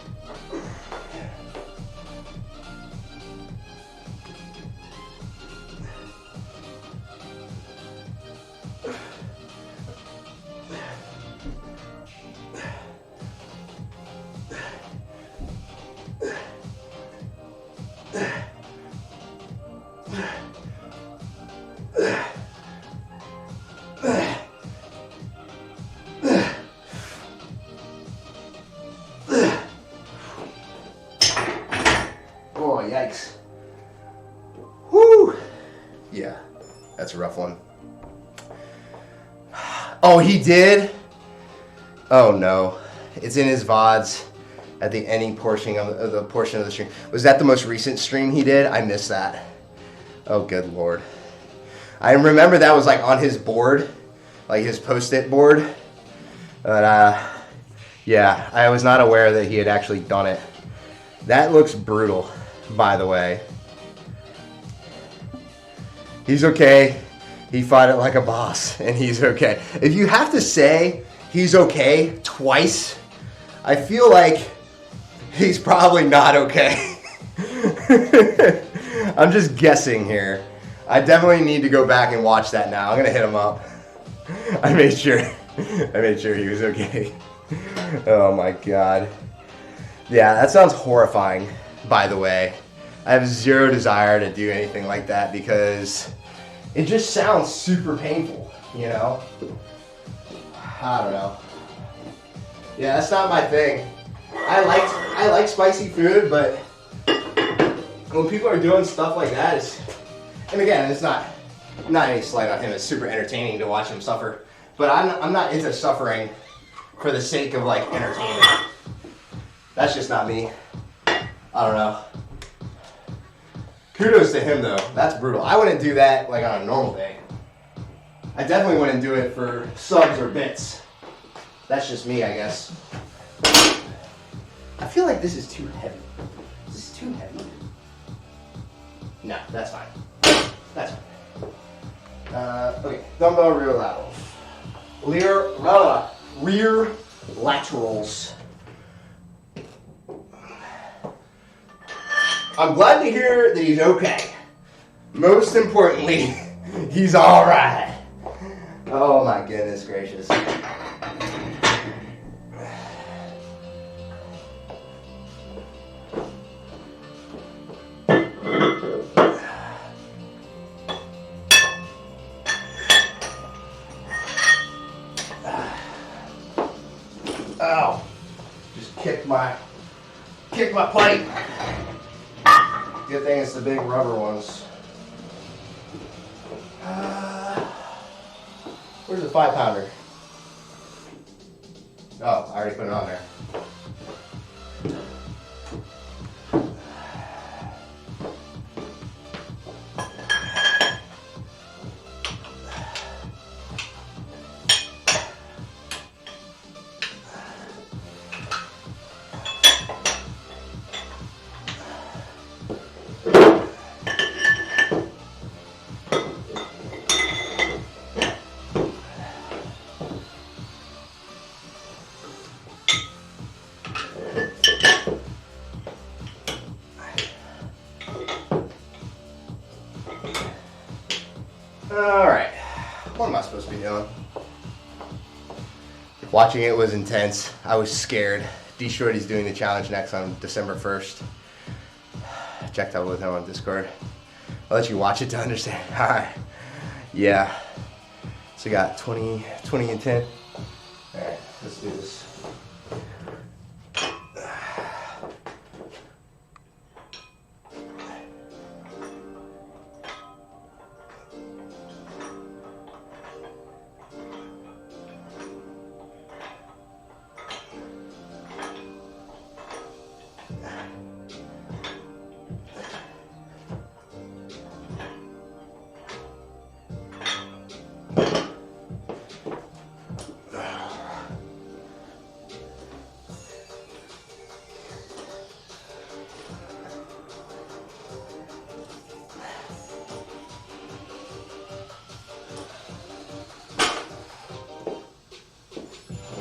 Oh, yikes. Whew. Yeah, that's a rough one. Oh, he did? Oh no. It's in his VODs at the ending portion of the stream. Was that the most recent stream he did? I missed that. Oh, good lord. I remember that was like on his board, like his post-it board. But yeah, I was not aware that he had actually done it. That looks brutal, by the way. He's okay. He fought it like a boss, and he's okay. If you have to say he's okay twice, I feel like he's probably not okay. I'm just guessing here. I definitely need to go back and watch that now. I'm gonna hit him up. I made sure he was okay. Oh my God. Yeah, that sounds horrifying, by the way. I have zero desire to do anything like that because it just sounds super painful, you know? I don't know. Yeah, that's not my thing. I like spicy food, but when people are doing stuff like that, and again, it's not any slight on him. It's super entertaining to watch him suffer, but I'm not into suffering for the sake of like entertainment. That's just not me. I don't know. Kudos to him though. That's brutal. I wouldn't do that like on a normal day. I definitely wouldn't do it for subs or bits. That's just me, I guess. I feel like this is too heavy. This is too heavy. No, that's fine. That's fine. Okay, dumbbell rear laterals. Rear laterals. I'm glad to hear that he's okay. Most importantly, he's all right. Oh my goodness gracious. Ow. Just kicked my plate. Good thing it's the big rubber ones. Where's the 5-pounder? Oh, I already put it on there. Alright, what am I supposed to be doing? Watching it was intense. I was scared. D Shorty's doing the challenge next on December 1st. Checked out with him on Discord. I'll let you watch it to understand. Alright. Yeah. So we got 20 and 10. Alright, let's do this.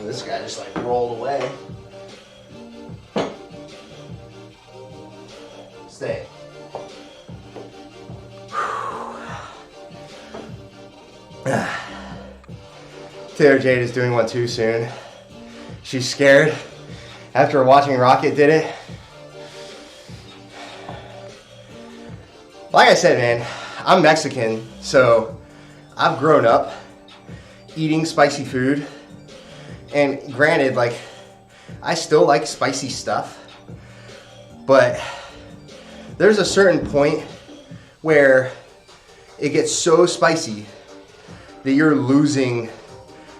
This guy just like rolled away. Stay. Taylor Jade is doing one too soon. She's scared after watching Rocket did it. Like I said, man, I'm Mexican, so I've grown up eating spicy food. And granted, like, I still like spicy stuff, but there's a certain point where it gets so spicy that you're losing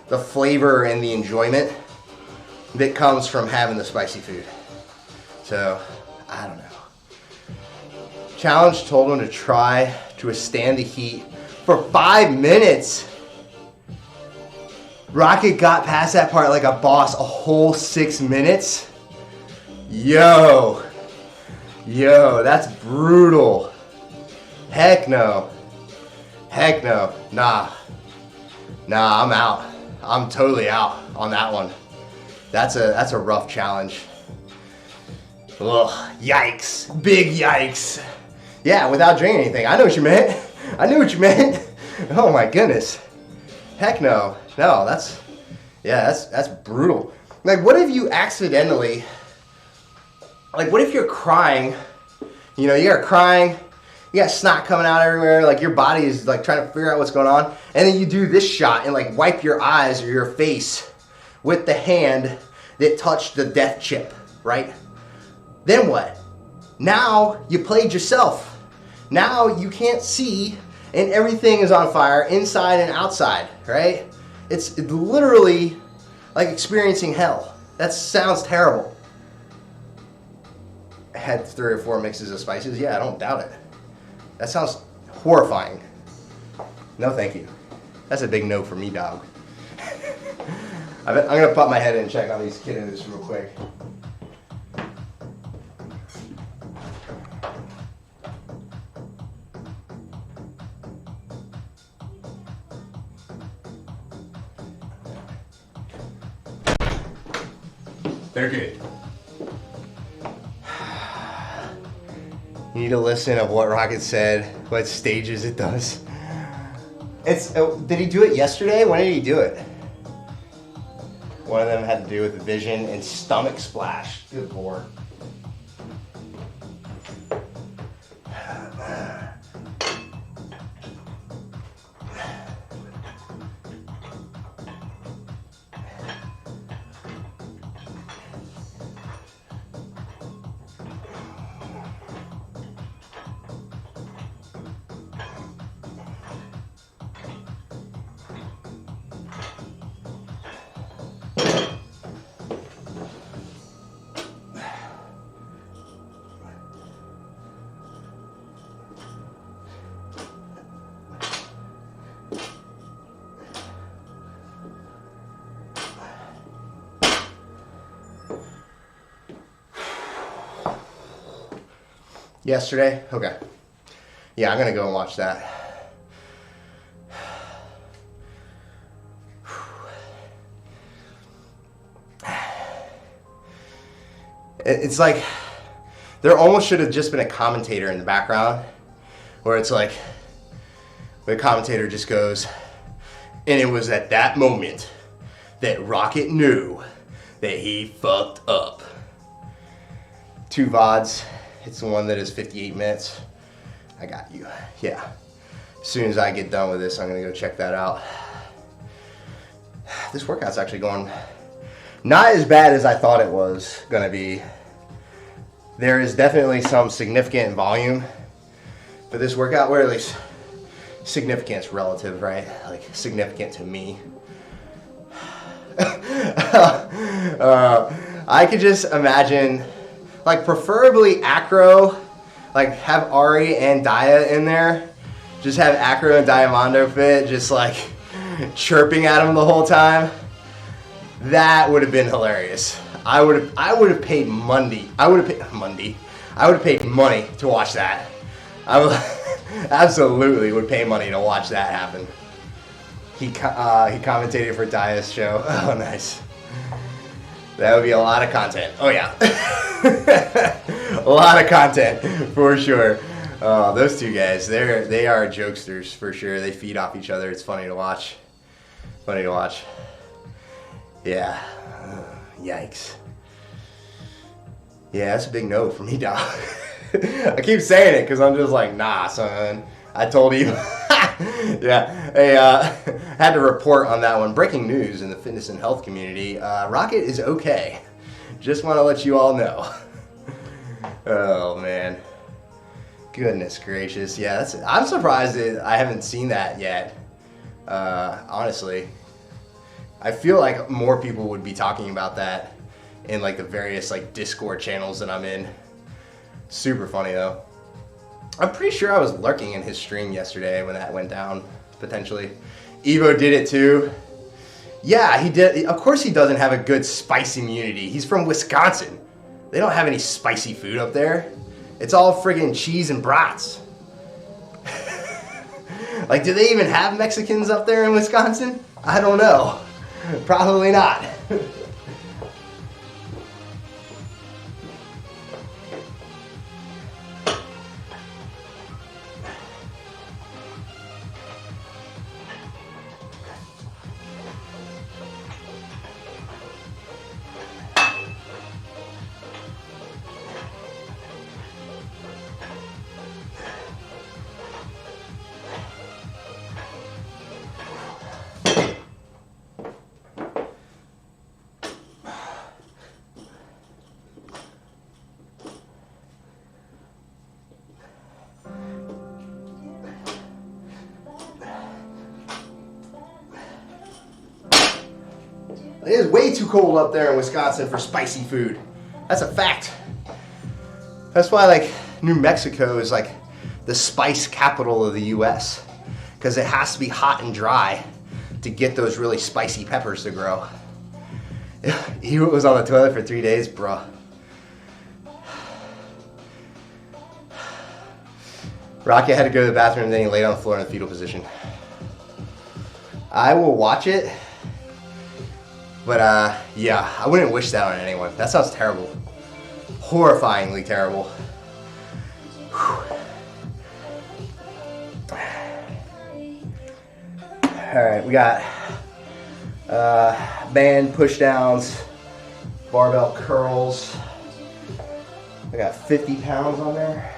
the flavor and the enjoyment that comes from having the spicy food. So, I don't know. Challenge told him to try to withstand the heat for 5 minutes. Rocket got past that part like a boss, a whole 6 minutes. Yo, that's brutal. Heck no. Heck no. Nah, I'm out. I'm totally out on that one. That's a rough challenge. Ugh, yikes. Big yikes. Yeah, without drinking anything. I know what you meant. I knew what you meant. Oh my goodness. Heck no. No, that's brutal. Like, what if you accidentally, like, what if you're crying, you know, you're crying, you got snot coming out everywhere, like your body is like trying to figure out what's going on, and then you do this shot and like wipe your eyes or your face with the hand that touched the death chip, right? Then what? Now you played yourself. Now you can't see and everything is on fire inside and outside, right? It's literally like experiencing hell. That sounds terrible. I had 3 or 4 mixes of spices. Yeah, I don't doubt it. That sounds horrifying. No, thank you. That's a big no for me, dog. I'm gonna pop my head in and check on these kiddos real quick. They're good. You need to listen of what Rocket said, what stages it does. Did he do it yesterday? When did he do it? One of them had to do with the vision and stomach splash. Good lord. Yesterday? Okay. Yeah, I'm gonna go and watch that. It's like there almost should have just been a commentator in the background where it's like the commentator just goes, and it was at that moment that Rocket knew that he fucked up. 2 VODs. It's the one that is 58 minutes. I got you. Yeah. As soon as I get done with this, I'm gonna go check that out. This workout's actually going not as bad as I thought it was gonna be. There is definitely some significant volume for this workout, or at least significance relative, right? Like significant to me. I could just imagine, like preferably acro, like have Ari and Daya in there. Just have Acro and Diamondo fit, just like chirping at him the whole time. That would have been hilarious. I would have paid money. I would have paid money to watch that. I would, absolutely would pay money to watch that happen. He commentated for Daya's show. Oh, nice. That would be a lot of content. Oh yeah. A lot of content for sure. Those two guys, they are jokesters for sure. They feed off each other. It's funny to watch. Funny to watch. Yeah. Yikes. Yeah, that's a big no for me, dog. I keep saying it because I'm just like, nah, son. I told you. Yeah. Hey, had to report on that one. Breaking news in the fitness and health community. Rocket is okay. Just want to let you all know. Oh, man. Goodness gracious. Yeah, I'm surprised that I haven't seen that yet. Honestly. I feel like more people would be talking about that in like the various like Discord channels that I'm in. Super funny though. I'm pretty sure I was lurking in his stream yesterday when that went down, potentially. Evo did it too. Yeah, he did. Of course he doesn't have a good spice immunity. He's from Wisconsin. They don't have any spicy food up there. It's all friggin' cheese and brats. Like, do they even have Mexicans up there in Wisconsin? I don't know. Probably not. It is way too cold up there in Wisconsin for spicy food. That's a fact. That's why, like, New Mexico is like the spice capital of the US, because it has to be hot and dry to get those really spicy peppers to grow. He was on the toilet for 3 days, bro. Rocket had to go to the bathroom and then he laid on the floor in the fetal position. I will watch it. But yeah, I wouldn't wish that on anyone. That sounds terrible. Horrifyingly terrible. Whew. All right, we got band push downs, barbell curls. I got 50 pounds on there.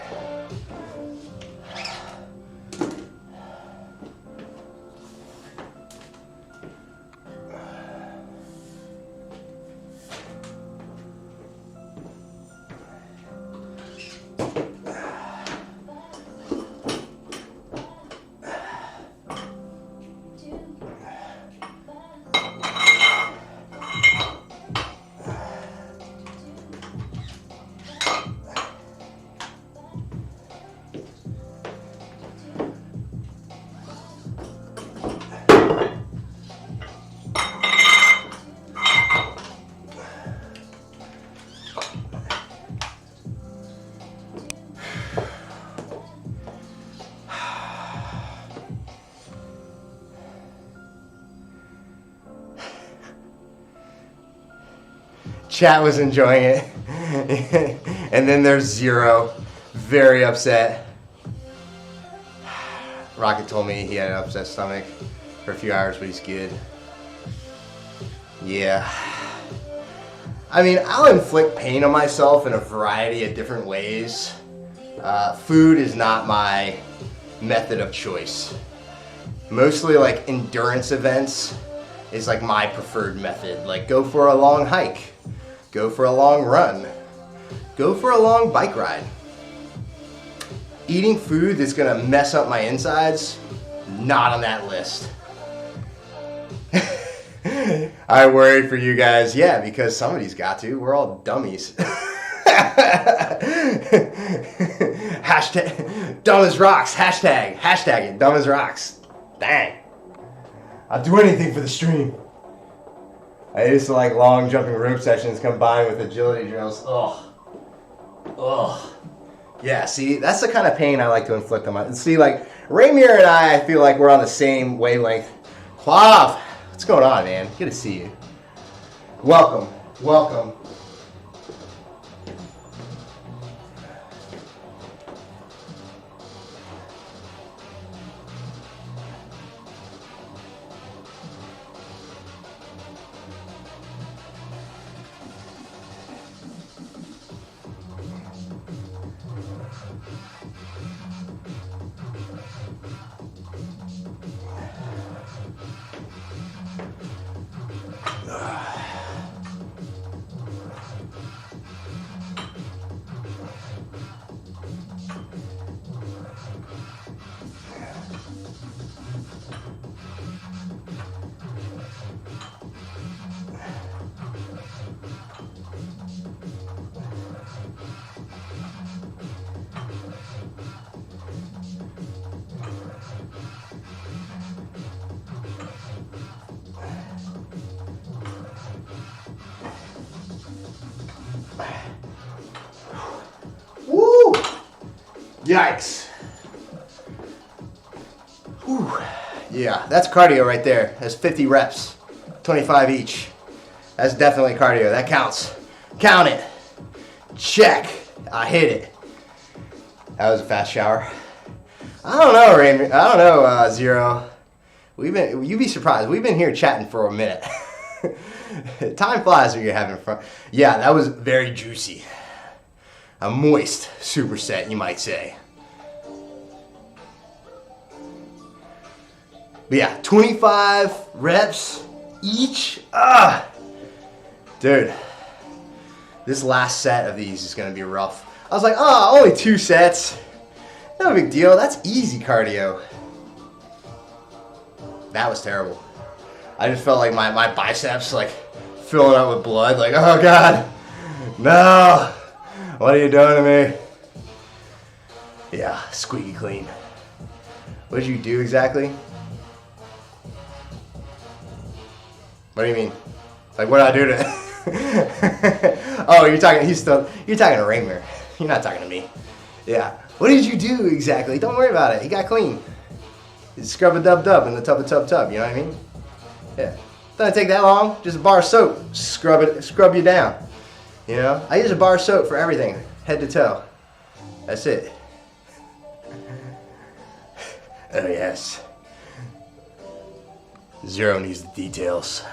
Chat was enjoying it. And then there's Zero, very upset. Rocket told me he had an upset stomach for a few hours, but he's good. Yeah. I mean, I'll inflict pain on myself in a variety of different ways. Food is not my method of choice. Mostly like endurance events is like my preferred method. Like, go for a long hike. Go for a long run. Go for a long bike ride. Eating food that's gonna mess up my insides, not on that list. I worried for you guys. Yeah, because somebody's got to. We're all dummies. Hashtag dumb as rocks. Hashtag it dumb as rocks. Dang. I'll do anything for the stream. I used to like long jumping rope sessions combined with agility drills. Ugh. Yeah, see, that's the kind of pain I like to inflict on my... See, like, Rainier and I feel like we're on the same wavelength. Quav, what's going on, man? Good to see you. Welcome. Woo! Yikes. Whew. Yeah, that's cardio right there. That's 50 reps, 25 each. That's definitely cardio. That counts. Count it. Check. I hit it. That was a fast shower. I don't know, Rain. I don't know, Zero. You'd be surprised. We've been here chatting for a minute. Time flies when you're having fun. Yeah, that was very juicy. A moist superset, you might say. But yeah, 25 reps each. Dude, this last set of these is going to be rough. I was like, only 2 sets. No big deal. That's easy cardio. That was terrible. I just felt like my biceps like filling up with blood. Like, oh God, no. What are you doing to me? Yeah, squeaky clean. What did you do exactly? What do you mean? Like, what did I do to? Oh, you're talking to Raymer. You're not talking to me. Yeah. What did you do exactly? Don't worry about it. He got clean. Scrub a dub in the tub. You know what I mean? Yeah. Doesn't take that long. Just a bar of soap. Scrub you down. You know? I use a bar of soap for everything, head to toe. That's it. Oh yes. Zero needs the details.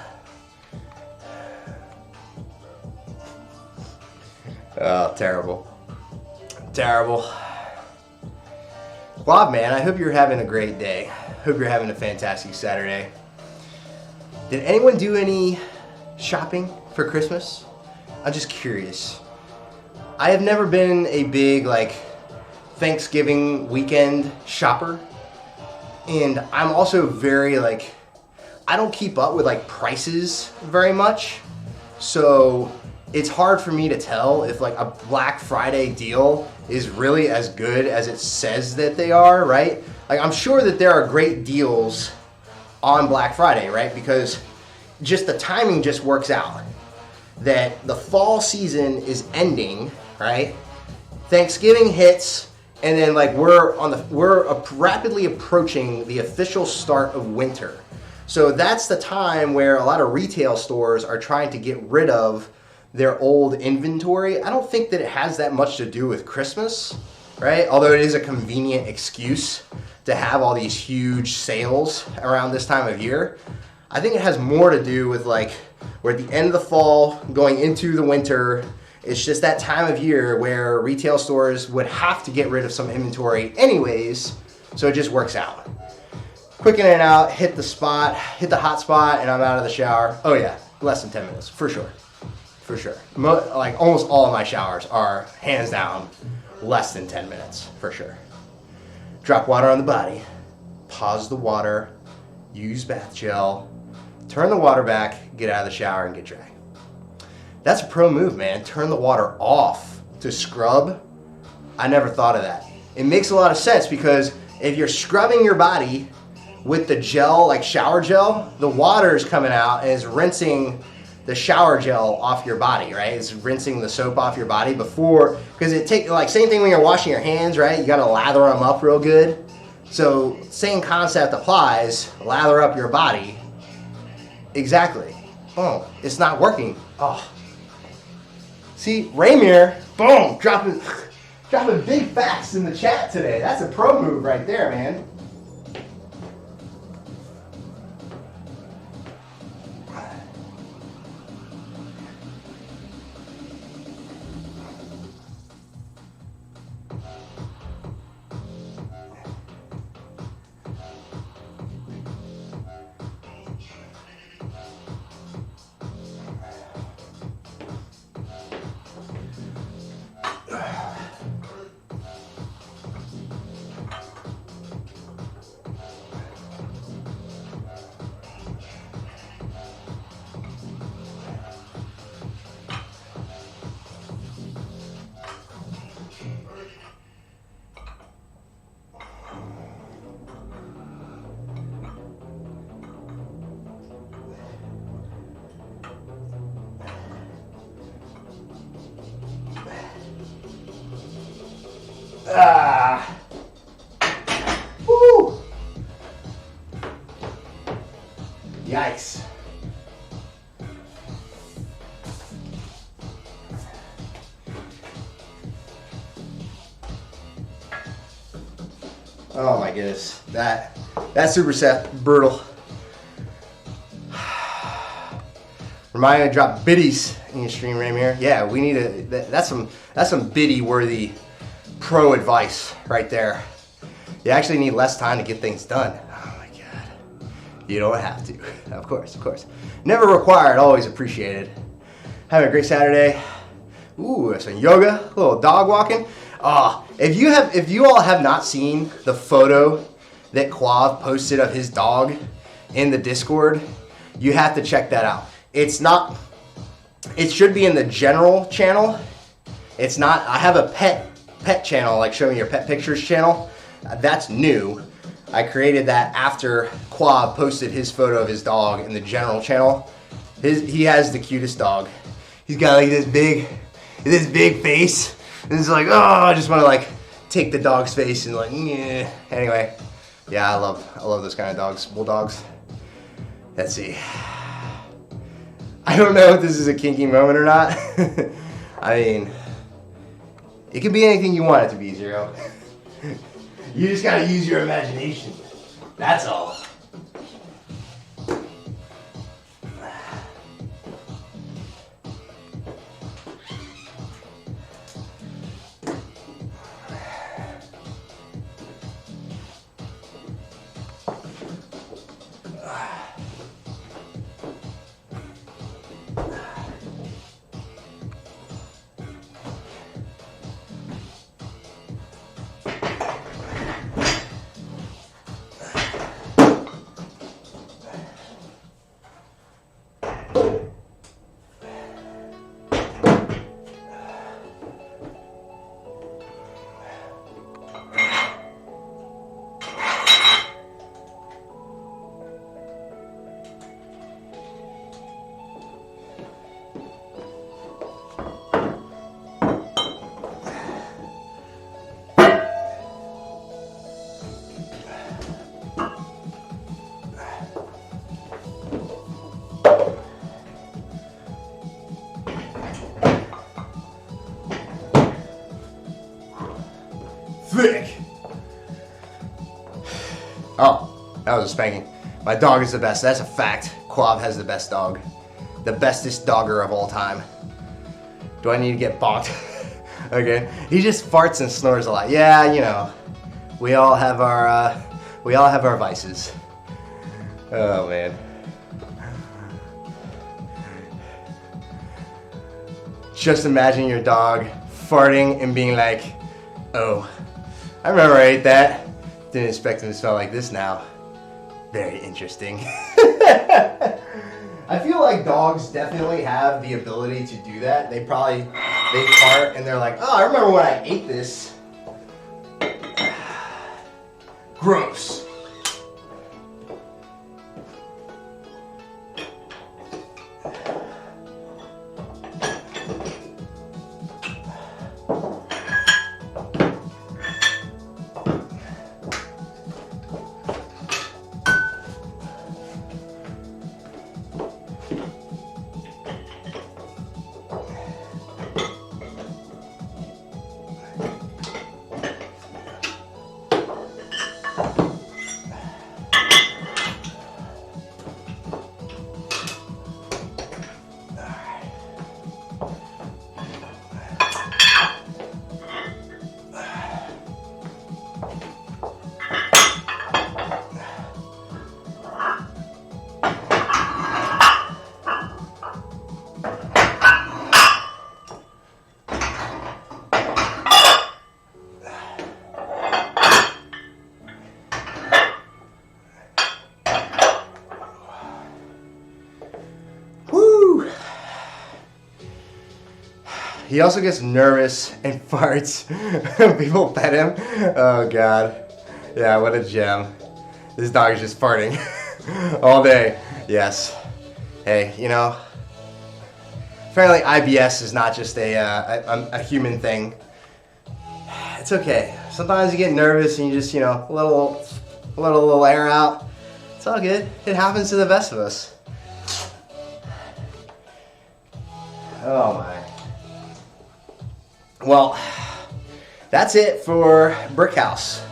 Oh, terrible. Terrible. Bob, man, I hope you're having a great day. Hope you're having a fantastic Saturday. Did anyone do any shopping for Christmas? I'm just curious. I have never been a big, Thanksgiving weekend shopper. And I'm also very, I don't keep up with, prices very much. So it's hard for me to tell if a Black Friday deal is really as good as it says that they are, right? I'm sure that there are great deals on Black Friday, right? Because just the timing just works out. That the fall season is ending, right? Thanksgiving hits, and then we're rapidly approaching the official start of winter. So that's the time where a lot of retail stores are trying to get rid of their old inventory. I don't think that it has that much to do with Christmas, right? Although it is a convenient excuse to have all these huge sales around this time of year. I think it has more to do with we're at the end of the fall, going into the winter. It's just that time of year where retail stores would have to get rid of some inventory anyways, so it just works out. Quick in and out, hit the hot spot, and I'm out of the shower. Oh yeah, less than 10 minutes, for sure. For sure. Almost all of my showers are, hands down, less than 10 minutes, for sure. Drop water on the body, pause the water, use bath gel, turn the water back, get out of the shower, and get dry. That's a pro move, man. Turn the water off to scrub. I never thought of that. It makes a lot of sense because if you're scrubbing your body with the gel, shower gel, the water is coming out and is rinsing the shower gel off your body, right? It's rinsing the soap off your body before, because same thing when you're washing your hands, right? You gotta lather them up real good. So same concept applies, lather up your body. Exactly. Oh, it's not working. Oh. See, Raymir, boom, dropping big facts in the chat today. That's a pro move right there, man. Yikes. Oh my goodness, that superset, brutal. Remind me to drop biddies in your stream, Ramir. Yeah, we need a, that's some biddy worthy pro advice right there. You actually need less time to get things done. Oh my God. You don't have to. Of course, of course. Never required, always appreciated. Having a great Saturday. Ooh, some yoga, a little dog walking. If you all have not seen the photo that Quav posted of his dog in the Discord, you have to check that out. It should be in the general channel. It's not. I have a pet channel, like show me your pet pictures channel. That's new. I created that after Quav posted his photo of his dog in the general channel. He has the cutest dog. He's got like this big face. And it's like, oh, I just want to like take the dog's face and like, yeah. Anyway, yeah, I love those kind of dogs, bulldogs. Let's see. I don't know if this is a kinky moment or not. I mean, it can be anything you want it to be, Zero. You just gotta use your imagination. That's all. Thick. Oh, that was a spanking. My dog is the best. That's a fact. Quav has the best dog. The bestest dogger of all time. Do I need to get bonked? Okay. He just farts and snores a lot. Yeah, you know. We all have our vices. Oh man. Just imagine your dog farting and being like, oh, I remember I ate that. Didn't expect him to smell like this now. Very interesting. I feel like dogs definitely have the ability to do that. They fart and they're like, oh, I remember when I ate this. Gross. He also gets nervous and farts when people pet him. Oh God. Yeah, what a gem. This dog is just farting all day. Yes. Hey, you know, apparently IBS is not just a human thing. It's okay. Sometimes you get nervous and you just, you know, a little air out. It's all good. It happens to the best of us. Oh my. Well, that's it for Brick House.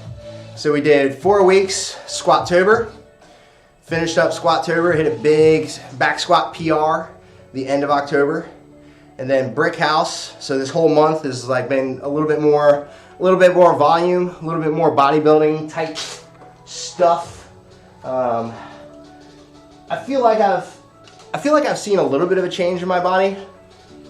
So we did 4 weeks Squat-tober. Finished up Squat-tober, hit a big back squat PR the end of October. And then Brick House. So this whole month has like been a little bit more volume, a little bit more bodybuilding type stuff. I feel like I've seen a little bit of a change in my body.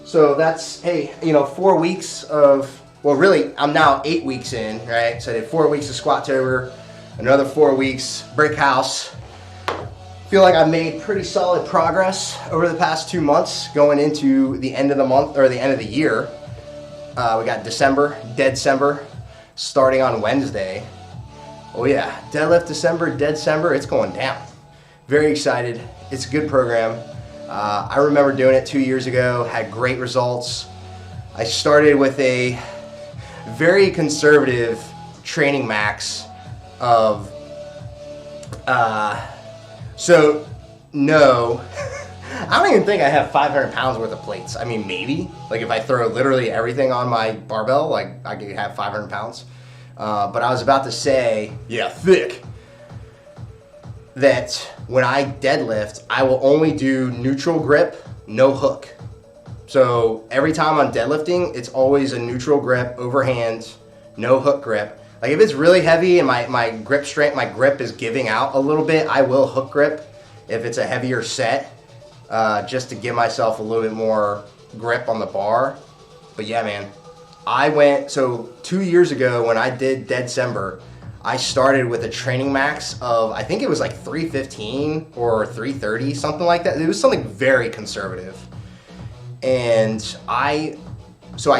So that's, hey, 4 weeks of, well, really, I'm now 8 weeks in, right? So I did 4 weeks of Squat-tober, another 4 weeks Brick House. Feel like I've made pretty solid progress over the past 2 months going into the end of the month, or the end of the year. We got December, Dead-cember, starting on Wednesday. Oh yeah, Deadlift December, Dead-cember, it's going down. Very excited. It's a good program. I remember doing it 2 years ago, had great results. I started with a very conservative training max of, so no, I don't even think I have 500 pounds worth of plates. I mean, maybe, like if I throw literally everything on my barbell, like I could have 500 pounds. But I was about to say, yeah, thick, that when I deadlift, I will only do neutral grip, no hook. So every time I'm deadlifting, it's always a neutral grip, overhand, no hook grip. Like if it's really heavy and my grip strength, my grip is giving out a little bit, I will hook grip if it's a heavier set, just to give myself a little bit more grip on the bar. But yeah, man, so 2 years ago when I did Dead-cember, I started with a training max of, I think it was like 315 or 330, something like that. It was something very conservative. And I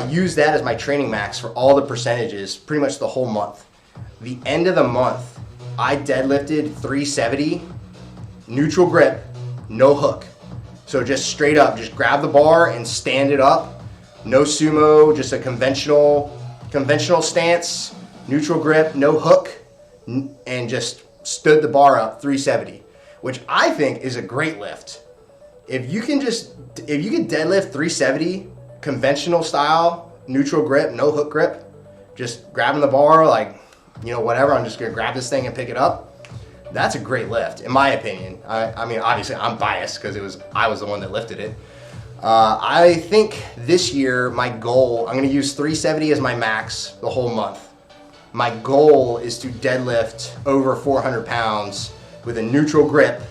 used that as my training max for all the percentages, pretty much the whole month. The end of the month, I deadlifted 370, neutral grip, no hook. So just straight up, just grab the bar and stand it up. No sumo, just a conventional stance, neutral grip, no hook, and just stood the bar up 370, which I think is a great lift. If you can deadlift 370, conventional style, neutral grip, no hook grip, just grabbing the bar, like, whatever, I'm just gonna grab this thing and pick it up. That's a great lift, in my opinion. I mean, obviously I'm biased because I was the one that lifted it. I think this year, my goal, I'm gonna use 370 as my max the whole month. My goal is to deadlift over 400 pounds with a neutral grip,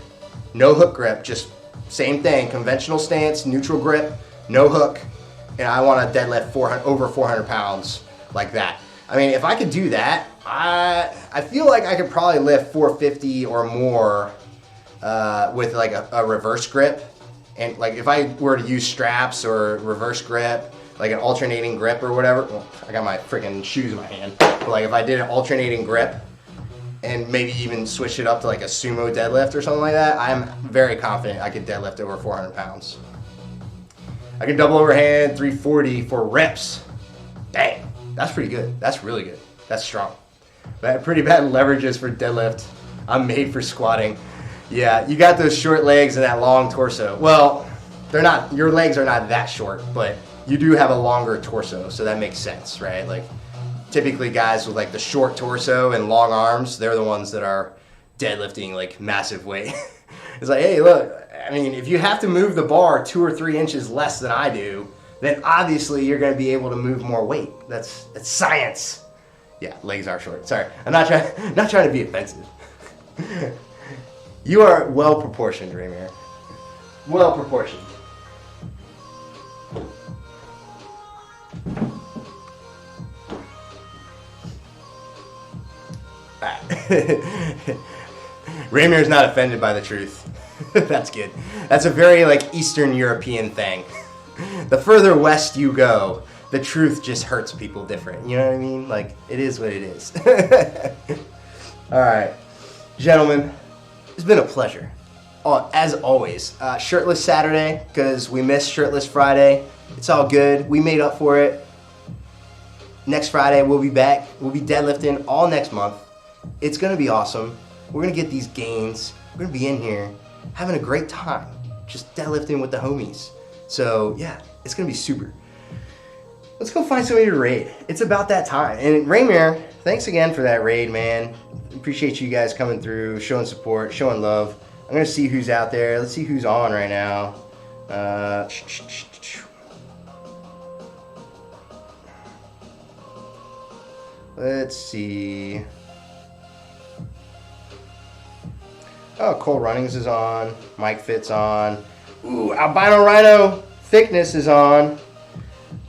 no hook grip, just same thing, conventional stance, neutral grip, no hook, and I want to deadlift over 400 pounds like that. I mean, if I could do that, I feel like I could probably lift 450 or more with like a reverse grip. And like if I were to use straps or reverse grip, like an alternating grip or whatever, well, I got my freaking shoes in my hand, but like if I did an alternating grip and maybe even switch it up to like a sumo deadlift or something like that, I'm very confident I could deadlift over 400 pounds. I can double overhand 340 for reps. Dang, that's pretty good. That's really good. That's strong. But I have pretty bad leverages for deadlift. I'm made for squatting. Yeah, you got those short legs and that long torso. Well, your legs are not that short, but you do have a longer torso, so that makes sense, right? Like typically guys with like the short torso and long arms, they're the ones that are deadlifting like massive weight. It's like, hey, look, I mean, if you have to move the bar 2 or 3 inches less than I do, then obviously you're going to be able to move more weight. That's science. Yeah, legs are short. Sorry, I'm not trying to be offensive. You are well proportioned, Rainier. Well proportioned. Ramir's not offended by the truth. That's good. That's a very like Eastern European thing. The further west you go, the truth just hurts people different. You know what I mean? Like, it is what it is. All right, gentlemen, it's been a pleasure. Oh, as always, shirtless Saturday because we missed shirtless Friday. It's all good. We made up for it. Next Friday, we'll be back. We'll be deadlifting all next month. It's going to be awesome. We're going to get these gains. We're gonna be in here having a great time, just deadlifting with the homies. So yeah, it's gonna be super. Let's go find somebody to raid. It's about that time. And Raymere, thanks again for that raid, man. Appreciate you guys coming through, showing support, showing love. I'm gonna see who's out there. Let's see who's on right now. Let's see. Oh, Cole Runnings is on. Mike Fitz on. Ooh, Albino Rhino Thickness is on.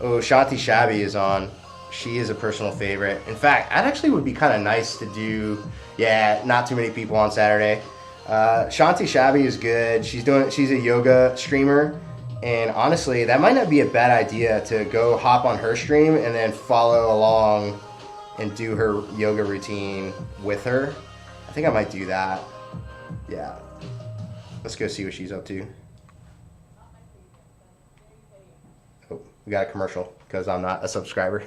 Oh, Shanti Shabby is on. She is a personal favorite. In fact, that actually would be kind of nice to do. Yeah, not too many people on Saturday. Shanti Shabby is good. She's a yoga streamer. And honestly, that might not be a bad idea to go hop on her stream and then follow along and do her yoga routine with her. I think I might do that. Yeah. Let's go see what she's up to. Oh, we got a commercial because I'm not a subscriber.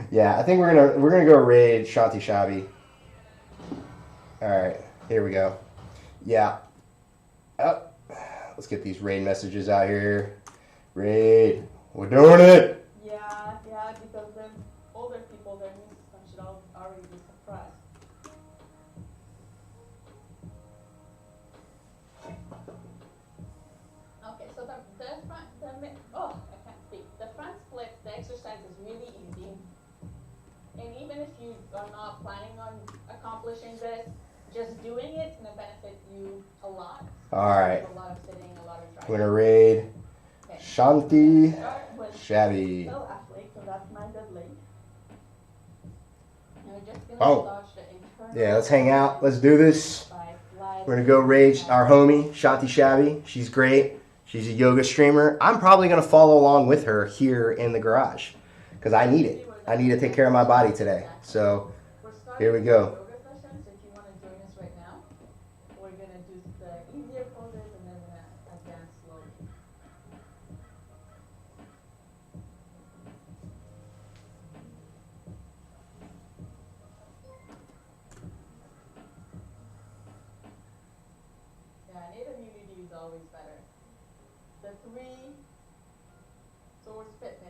Yeah, I think we're gonna go raid Shanti Shabby. All right, here we go. Yeah. Oh, let's get these raid messages out here. Raid, we're doing it. Yeah, because then older people, their immune system should already be suppressed. Okay, so I can't speak. The front split, the exercise is really easy. And even if you are not planning on accomplishing this, just doing it's going to benefit you a lot. All right. A lot of sitting, a lot of driving. We're gonna raid Okay. Shanti Start with Shabby. toe athlete, so that's my good leg. And we're just going to Oh. massage the internal. Yeah, let's hang out. Let's do this. by sliding We're gonna go raid our homie Shanti Shabby. She's great. She's a yoga streamer. I'm probably gonna follow along with her here in the garage because I need it. I need to take care of my body today. So We're starting here we with go. yoga session, so if you want to join us right now, we're going to do the easier poses and then we're going to advance slowly. Yeah, innate immunity is always better. The three source fitness.